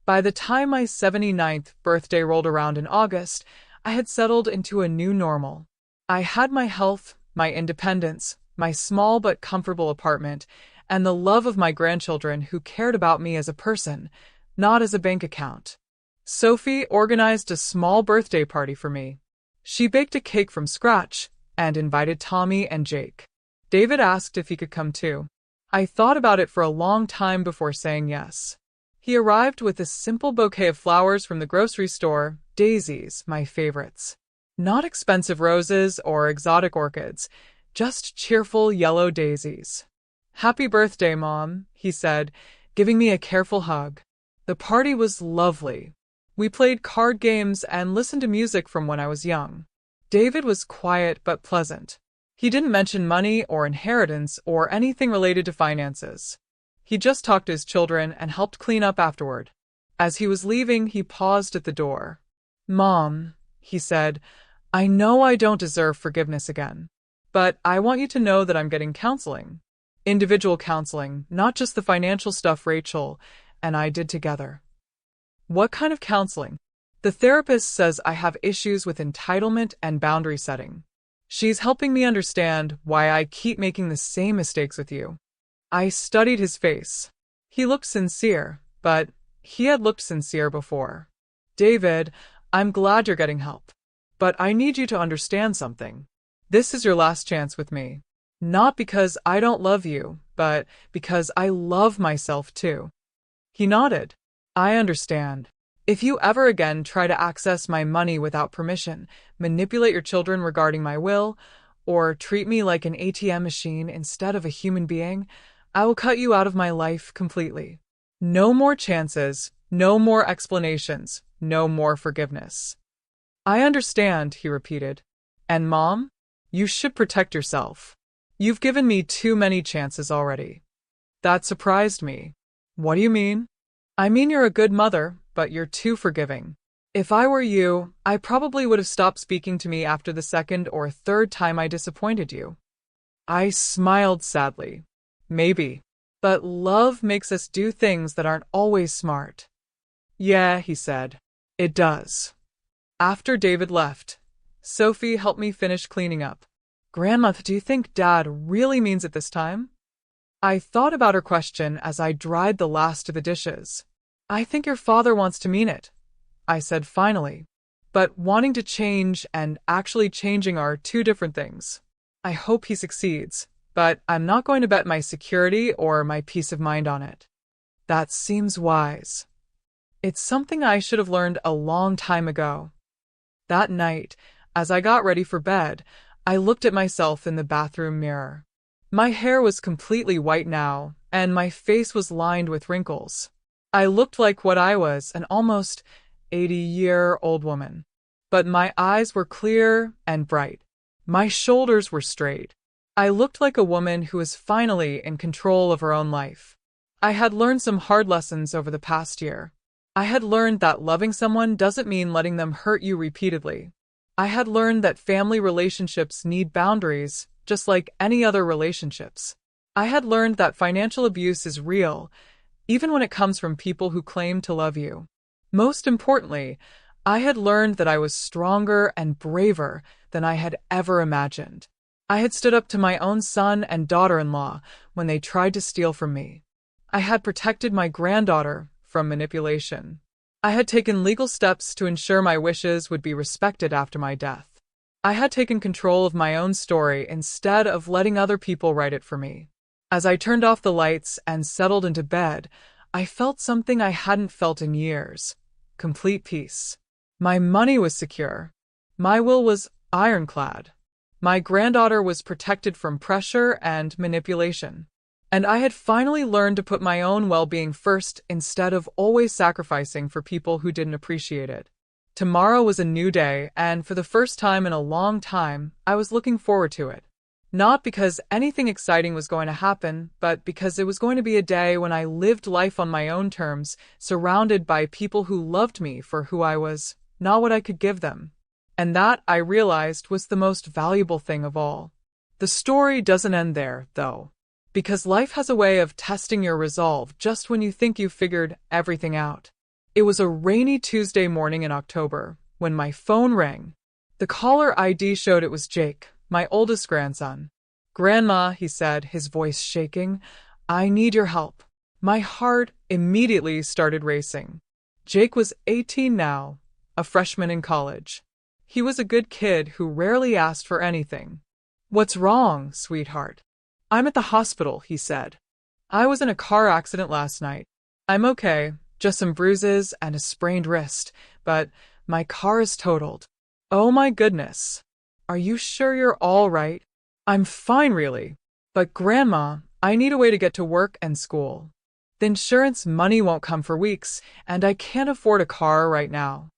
[SPEAKER 1] By the time my 79th birthday rolled around in August, I had settled into a new normal. I had my health, my independence, my small but comfortable apartment, and the love of my grandchildren who cared about me as a person, not as a bank account. Sophie organized a small birthday party for me. She baked a cake from scratch and invited Tommy and Jake. David asked if he could come too. I thought about it for a long time before saying yes. He arrived with a simple bouquet of flowers from the grocery store, daisies, my favorites. Not expensive roses or exotic orchids, just cheerful yellow daisies. Happy birthday, Mom, he said, giving me a careful hug. The party was lovely. We played card games and listened to music from when I was young. David was quiet but pleasant. He didn't mention money or inheritance or anything related to finances. He just talked to his children and helped clean up afterward. As he was leaving, he paused at the door. Mom, he said, I know I don't deserve forgiveness again, but I want you to know that I'm getting counseling. Individual counseling, not just the financial stuff Rachel and I did together. What kind of counseling? The therapist says I have issues with entitlement and boundary setting. She's helping me understand why I keep making the same mistakes with you. I studied his face. He looked sincere, but he had looked sincere before. David, I'm glad you're getting help. But I need you to understand something. This is your last chance with me. Not because I don't love you, but because I love myself too. He nodded. I understand. If you ever again try to access my money without permission, manipulate your children regarding my will, or treat me like an ATM machine instead of a human being, I will cut you out of my life completely. No more chances, no more explanations, no more forgiveness. I understand, he repeated. And Mom, you should protect yourself. You've given me too many chances already. That surprised me. What do you mean? I mean you're a good mother, but you're too forgiving. If I were you, I probably would have stopped speaking to me after the second or third time I disappointed you. I smiled sadly. Maybe. But love makes us do things that aren't always smart. Yeah, he said. It does. After David left, Sophie helped me finish cleaning up. Grandma, do you think Dad really means it this time? I thought about her question as I dried the last of the dishes. I think your father wants to mean it, I said finally. But wanting to change and actually changing are two different things. I hope he succeeds, but I'm not going to bet my security or my peace of mind on it. That seems wise. It's something I should have learned a long time ago. That night, as I got ready for bed, I looked at myself in the bathroom mirror. My hair was completely white now, and my face was lined with wrinkles. I looked like what I was, an almost 80-year-old woman. But my eyes were clear and bright. My shoulders were straight. I looked like a woman who was finally in control of her own life. I had learned some hard lessons over the past year. I had learned that loving someone doesn't mean letting them hurt you repeatedly. I had learned that family relationships need boundaries, just like any other relationships. I had learned that financial abuse is real, even when it comes from people who claim to love you. Most importantly, I had learned that I was stronger and braver than I had ever imagined. I had stood up to my own son and daughter-in-law when they tried to steal from me. I had protected my granddaughter from manipulation. I had taken legal steps to ensure my wishes would be respected after my death. I had taken control of my own story instead of letting other people write it for me. As I turned off the lights and settled into bed, I felt something I hadn't felt in years: complete peace. My money was secure. My will was ironclad. My granddaughter was protected from pressure and manipulation. And I had finally learned to put my own well-being first instead of always sacrificing for people who didn't appreciate it. Tomorrow was a new day, and for the first time in a long time, I was looking forward to it. Not because anything exciting was going to happen, but because it was going to be a day when I lived life on my own terms, surrounded by people who loved me for who I was, not what I could give them. And that, I realized, was the most valuable thing of all. The story doesn't end there, though. Because life has a way of testing your resolve just when you think you've figured everything out. It was a rainy Tuesday morning in October when my phone rang. The caller ID showed it was Jake, my oldest grandson. "Grandma," he said, his voice shaking, "I need your help." My heart immediately started racing. Jake was 18 now, a freshman in college. He was a good kid who rarely asked for anything. "What's wrong, sweetheart?" "I'm at the hospital," he said. "I was in a car accident last night. I'm okay, just some bruises and a sprained wrist, but my car is totaled." "Oh my goodness. Are you sure you're all right?" "I'm fine, really. But Grandma, I need a way to get to work and school. The insurance money won't come for weeks, and I can't afford a car right now."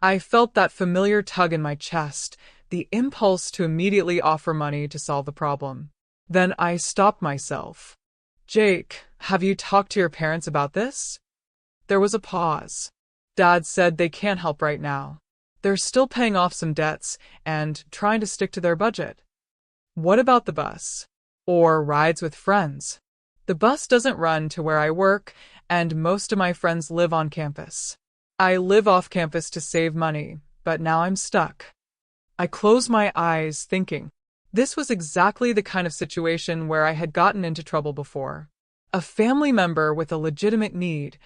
[SPEAKER 1] I felt that familiar tug in my chest, the impulse to immediately offer money to solve the problem. Then I stopped myself. "Jake, have you talked to your parents about this?" There was a pause. "Dad said they can't help right now. They're still paying off some debts and trying to stick to their budget." "What about the bus? Or rides with friends?" "The bus doesn't run to where I work, and most of my friends live on campus. I live off campus to save money, but now I'm stuck." I closed my eyes, thinking. This was exactly the kind of situation where I had gotten into trouble before. A family member with a legitimate need,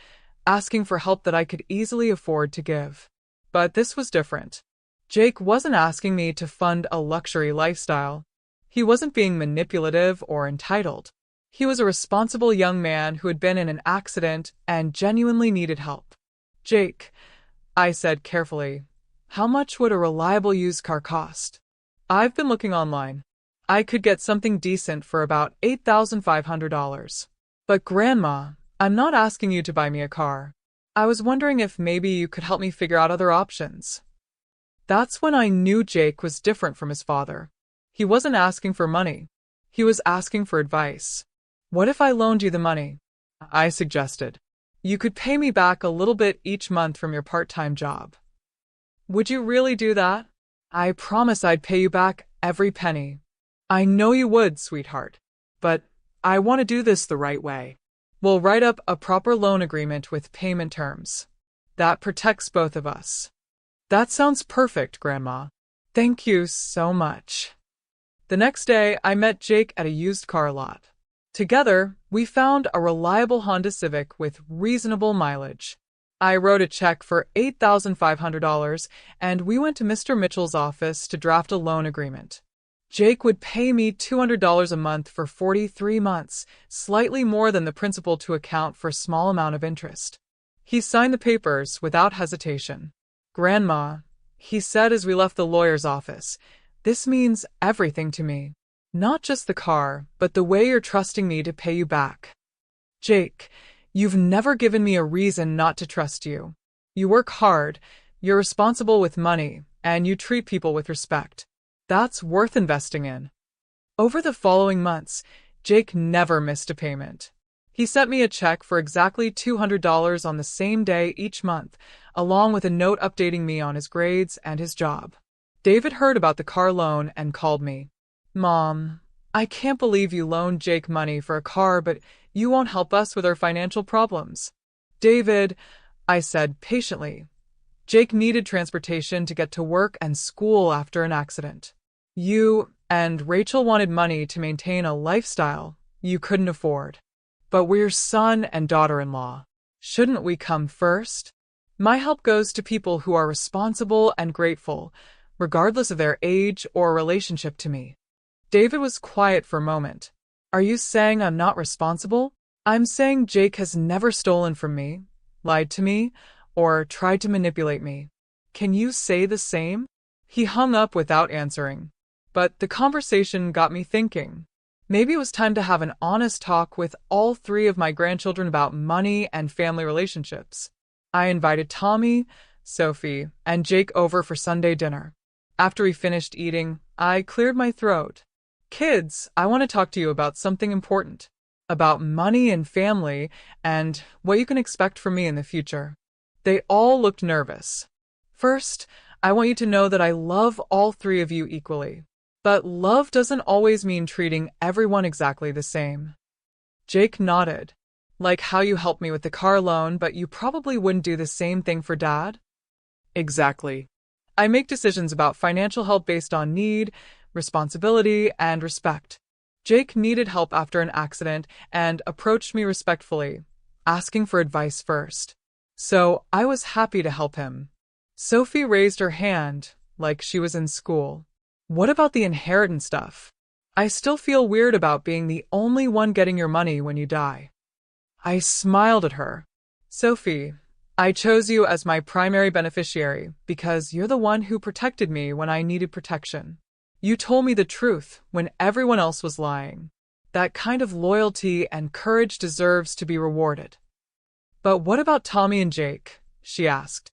[SPEAKER 1] asking for help that I could easily afford to give. But this was different. Jake wasn't asking me to fund a luxury lifestyle. He wasn't being manipulative or entitled. He was a responsible young man who had been in an accident and genuinely needed help. "Jake," I said carefully, "how much would a reliable used car cost?" "I've been looking online. I could get something decent for about $8,500. But Grandma, I'm not asking you to buy me a car. I was wondering if maybe you could help me figure out other options." That's when I knew Jake was different from his father. He wasn't asking for money. He was asking for advice. "What if I loaned you the money?" I suggested. "You could pay me back a little bit each month from your part-time job." "Would you really do that?" "I promise I'd pay you back every penny." "I know you would, sweetheart. But I want to do this the right way. We'll write up a proper loan agreement with payment terms. That protects both of us." "That sounds perfect, Grandma. Thank you so much." The next day, I met Jake at a used car lot. Together, we found a reliable Honda Civic with reasonable mileage. I wrote a check for $8,500, and we went to Mr. Mitchell's office to draft a loan agreement. Jake would pay me $200 a month for 43 months, slightly more than the principal to account for a small amount of interest. He signed the papers without hesitation. "Grandma," he said as we left the lawyer's office, "this means everything to me. Not just the car, but the way you're trusting me to pay you back." Jake, you've never given me a reason not to trust you. You work hard, you're responsible with money, and you treat people with respect. That's worth investing in. Over the following months, Jake never missed a payment. He sent me a check for exactly $200 on the same day each month, along with a note updating me on his grades and his job. David heard about the car loan and called me. Mom, I can't believe you loaned Jake money for a car, but you won't help us with our financial problems. David, I said patiently, Jake needed transportation to get to work and school after an accident. You and Rachel wanted money to maintain a lifestyle you couldn't afford. But we're son and daughter-in-law. Shouldn't we come first? My help goes to people who are responsible and grateful, regardless of their age or relationship to me. David was quiet for a moment. Are you saying I'm not responsible? I'm saying Jake has never stolen from me, lied to me, or tried to manipulate me. Can you say the same? He hung up without answering. But the conversation got me thinking. Maybe it was time to have an honest talk with all three of my grandchildren about money and family relationships. I invited Tommy, Sophie, and Jake over for Sunday dinner. After we finished eating, I cleared my throat. Kids, I want to talk to you about something important. About money and family, and what you can expect from me in the future. They all looked nervous. First, I want you to know that I love all three of you equally. But love doesn't always mean treating everyone exactly the same. Jake nodded. Like how you helped me with the car loan, but you probably wouldn't do the same thing for Dad? Exactly. I make decisions about financial help based on need, responsibility, and respect. Jake needed help after an accident and approached me respectfully, asking for advice first. So I was happy to help him. Sophie raised her hand like she was in school. What about the inheritance stuff? I still feel weird about being the only one getting your money when you die. I smiled at her. Sophie, I chose you as my primary beneficiary because you're the one who protected me when I needed protection. You told me the truth when everyone else was lying. That kind of loyalty and courage deserves to be rewarded. But what about Tommy and Jake? She asked.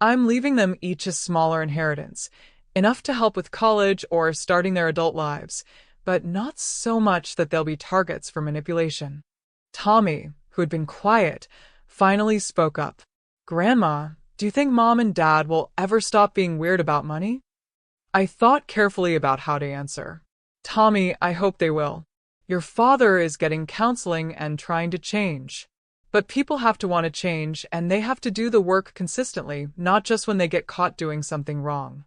[SPEAKER 1] I'm leaving them each a smaller inheritance, enough to help with college or starting their adult lives, but not so much that they'll be targets for manipulation. Tommy, who had been quiet, finally spoke up. Grandma, do you think Mom and Dad will ever stop being weird about money? I thought carefully about how to answer. Tommy, I hope they will. Your father is getting counseling and trying to change. But people have to want to change, and they have to do the work consistently, not just when they get caught doing something wrong.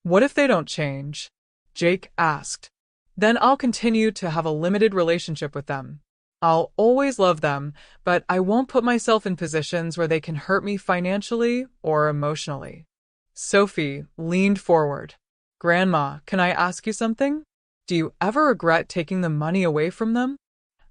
[SPEAKER 1] What if they don't change? Jake asked. Then I'll continue to have a limited relationship with them. I'll always love them, but I won't put myself in positions where they can hurt me financially or emotionally. Sophie leaned forward. Grandma, can I ask you something? Do you ever regret taking the money away from them?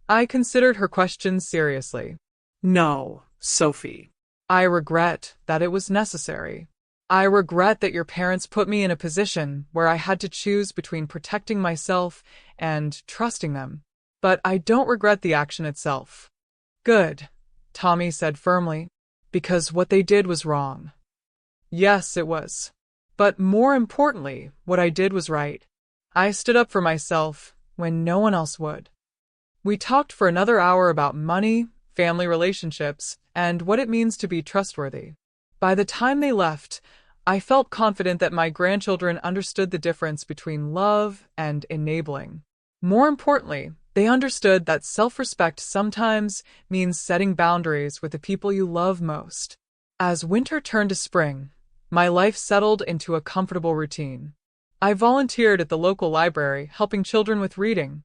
[SPEAKER 1] I considered her question seriously. No, Sophie. I regret that it was necessary. I regret that your parents put me in a position where I had to choose between protecting myself and trusting them. But I don't regret the action itself. Good, Tommy said firmly, because what they did was wrong. Yes, it was. But more importantly, what I did was right. I stood up for myself when no one else would. We talked for another hour about money, family relationships, and what it means to be trustworthy. By the time they left, I felt confident that my grandchildren understood the difference between love and enabling. More importantly, they understood that self-respect sometimes means setting boundaries with the people you love most. As winter turned to spring, my life settled into a comfortable routine. I volunteered at the local library, helping children with reading.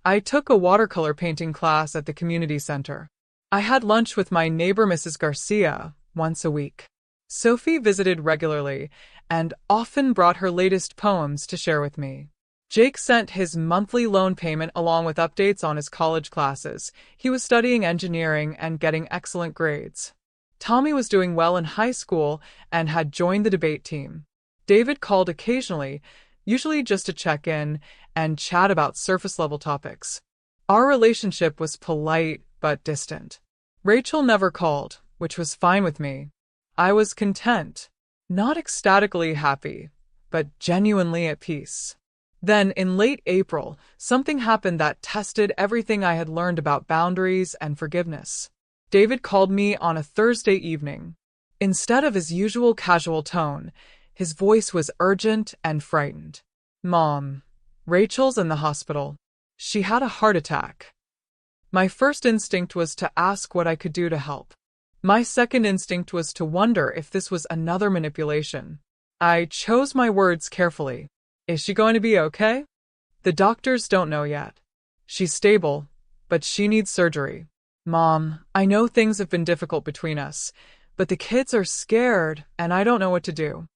[SPEAKER 1] I took a watercolor painting class at the community center. I had lunch with my neighbor Mrs. Garcia once a week. Sophie visited regularly and often brought her latest poems to share with me. Jake sent his monthly loan payment along with updates on his college classes. He was studying engineering and getting excellent grades. Tommy was doing well in high school and had joined the debate team. David called occasionally, usually just to check in and chat about surface-level topics. Our relationship was polite but distant. Rachel never called, which was fine with me. I was content, not ecstatically happy, but genuinely at peace. Then, in late April, something happened that tested everything I had learned about boundaries and forgiveness. David called me on a Thursday evening. Instead of his usual casual tone, his voice was urgent and frightened. "Mom, Rachel's in the hospital. She had a heart attack." My first instinct was to ask what I could do to help. My second instinct was to wonder if this was another manipulation. I chose my words carefully. "Is she going to be okay?" "The doctors don't know yet. She's stable, but she needs surgery." "Mom, I know things have been difficult between us, but the kids are scared and I don't know what to do."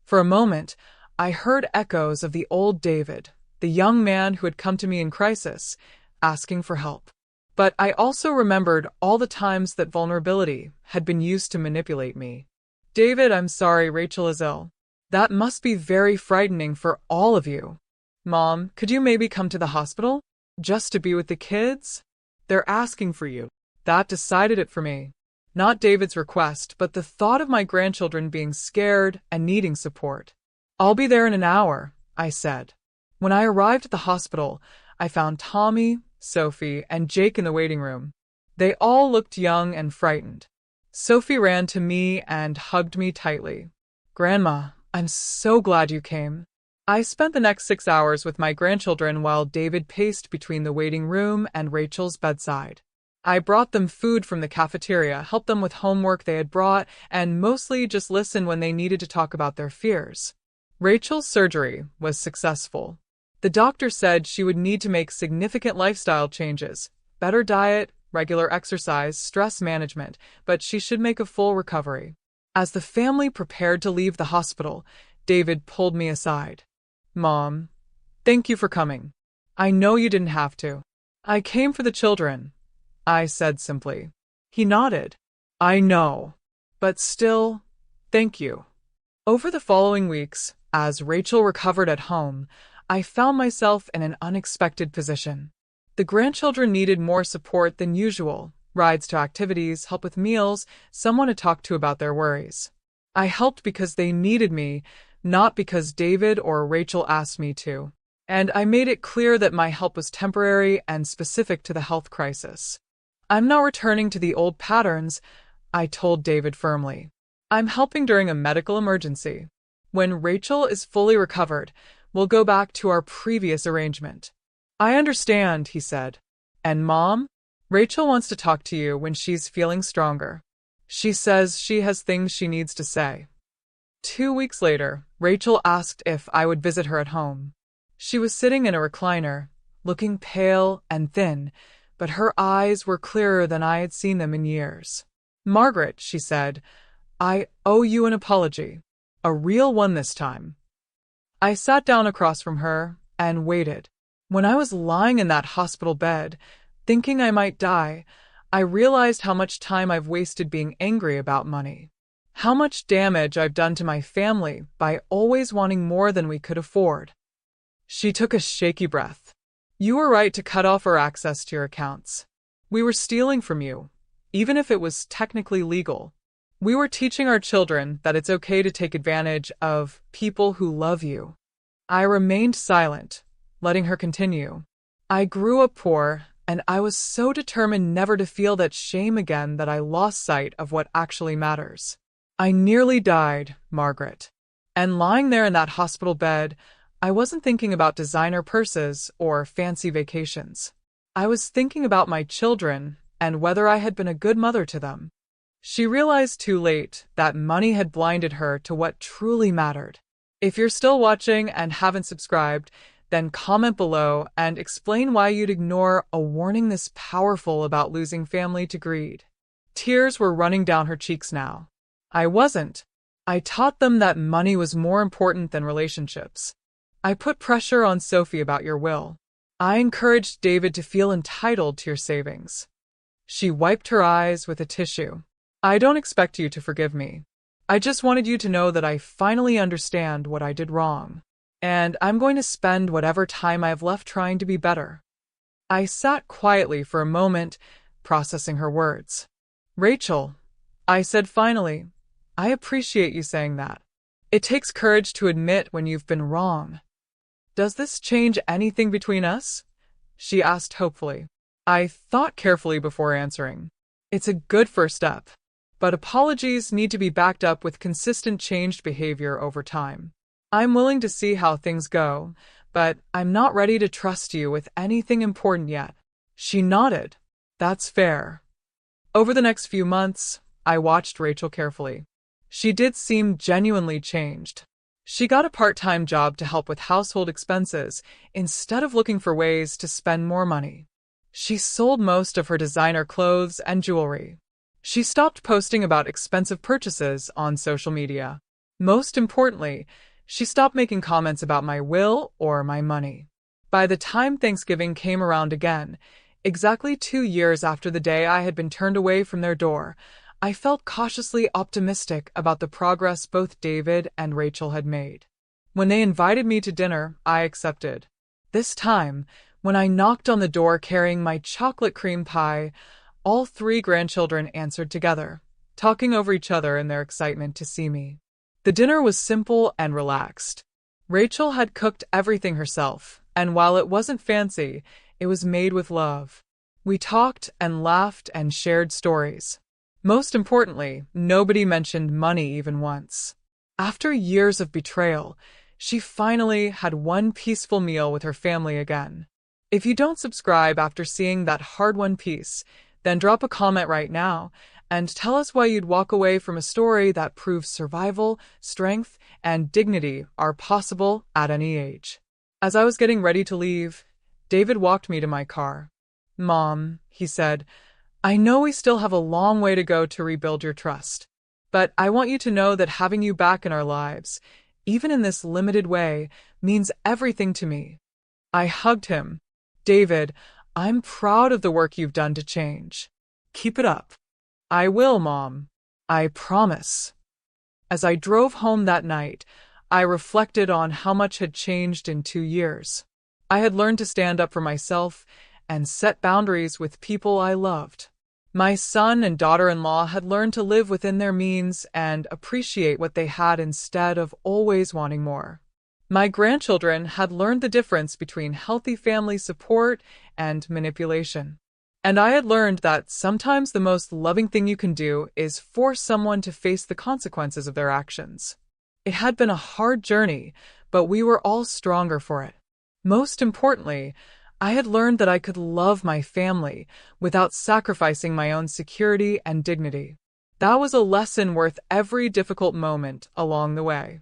[SPEAKER 1] For a moment, I heard echoes of the old David, the young man who had come to me in crisis, asking for help. But I also remembered all the times that vulnerability had been used to manipulate me. "David, I'm sorry, Rachel is ill. That must be very frightening for all of you. Mom, could you maybe come to the hospital? Just to be with the kids? They're asking for you." That decided it for me. Not David's request, but the thought of my grandchildren being scared and needing support. "I'll be there in an hour," I said. When I arrived at the hospital, I found Tommy, Sophie, and Jake in the waiting room. They all looked young and frightened. Sophie ran to me and hugged me tightly. "Grandma, I'm so glad you came." I spent the next 6 hours with my grandchildren while David paced between the waiting room and Rachel's bedside. I brought them food from the cafeteria, helped them with homework they had brought, and mostly just listened when they needed to talk about their fears. Rachel's surgery was successful. The doctor said she would need to make significant lifestyle changes, better diet, regular exercise, stress management, but she should make a full recovery. As the family prepared to leave the hospital, David pulled me aside. "Mom, thank you for coming. I know you didn't have to." "I came for the children," I said simply. He nodded. "I know. But still, thank you." Over the following weeks, as Rachel recovered at home, I found myself in an unexpected position. The grandchildren needed more support than usual, rides to activities, help with meals, someone to talk to about their worries. I helped because they needed me, not because David or Rachel asked me to. And I made it clear that my help was temporary and specific to the health crisis. "I'm not returning to the old patterns," I told David firmly. "I'm helping during a medical emergency. When Rachel is fully recovered, we'll go back to our previous arrangement." "I understand," he said. "And Mom, Rachel wants to talk to you when she's feeling stronger. She says she has things she needs to say." 2 weeks later, Rachel asked if I would visit her at home. She was sitting in a recliner, looking pale and thin, but her eyes were clearer than I had seen them in years. "Margaret," she said, "I owe you an apology. A real one this time." I sat down across from her and waited. When I was lying in that hospital bed, thinking I might die, I realized how much time I've wasted being angry about money. How much damage I've done to my family by always wanting more than we could afford. She took a shaky breath. "You were right to cut off our access to your accounts. We were stealing from you, even if it was technically legal. We were teaching our children that it's okay to take advantage of people who love you." I remained silent, letting her continue. "I grew up poor, and I was so determined never to feel that shame again that I lost sight of what actually matters. I nearly died, Margaret. And lying there in that hospital bed, I wasn't thinking about designer purses or fancy vacations. I was thinking about my children and whether I had been a good mother to them." She realized too late that money had blinded her to what truly mattered. If you're still watching and haven't subscribed, then comment below and explain why you'd ignore a warning this powerful about losing family to greed. Tears were running down her cheeks now. I wasn't. I taught them that money was more important than relationships. I put pressure on Sophie about your will. I encouraged David to feel entitled to your savings. She wiped her eyes with a tissue. "I don't expect you to forgive me. I just wanted you to know that I finally understand what I did wrong. And I'm going to spend whatever time I have left trying to be better." I sat quietly for a moment, processing her words. Rachel, I said finally, I appreciate you saying that. It takes courage to admit when you've been wrong. Does this change anything between us? She asked hopefully. I thought carefully before answering. It's a good first step, but apologies need to be backed up with consistent changed behavior over time. I'm willing to see how things go, but I'm not ready to trust you with anything important yet. She nodded. That's fair. Over the next few months, I watched Rachel carefully. She did seem genuinely changed. She got a part-time job to help with household expenses instead of looking for ways to spend more money. She sold most of her designer clothes and jewelry. She stopped posting about expensive purchases on social media. Most importantly, she stopped making comments about my will or my money. By the time Thanksgiving came around again, exactly 2 years after the day I had been turned away from their door, I felt cautiously optimistic about the progress both David and Rachel had made. When they invited me to dinner, I accepted. This time, when I knocked on the door carrying my chocolate cream pie, all 3 grandchildren answered together, talking over each other in their excitement to see me. The dinner was simple and relaxed. Rachel had cooked everything herself, and while it wasn't fancy, it was made with love. We talked and laughed and shared stories. Most importantly, nobody mentioned money even once. After years of betrayal, she finally had one peaceful meal with her family again. If you don't subscribe after seeing that hard-won piece, then drop a comment right now and tell us why you'd walk away from a story that proves survival, strength, and dignity are possible at any age. As I was getting ready to leave, David walked me to my car. Mom, he said, I know we still have a long way to go to rebuild your trust, but I want you to know that having you back in our lives, even in this limited way, means everything to me. I hugged him. David, I'm proud of the work you've done to change. Keep it up. I will, Mom. I promise. As I drove home that night, I reflected on how much had changed in 2 years. I had learned to stand up for myself and set boundaries with people I loved. My son and daughter-in-law had learned to live within their means and appreciate what they had instead of always wanting more. My grandchildren had learned the difference between healthy family support and manipulation. And I had learned that sometimes the most loving thing you can do is force someone to face the consequences of their actions. It had been a hard journey, but we were all stronger for it. Most importantly, I had learned that I could love my family without sacrificing my own security and dignity. That was a lesson worth every difficult moment along the way.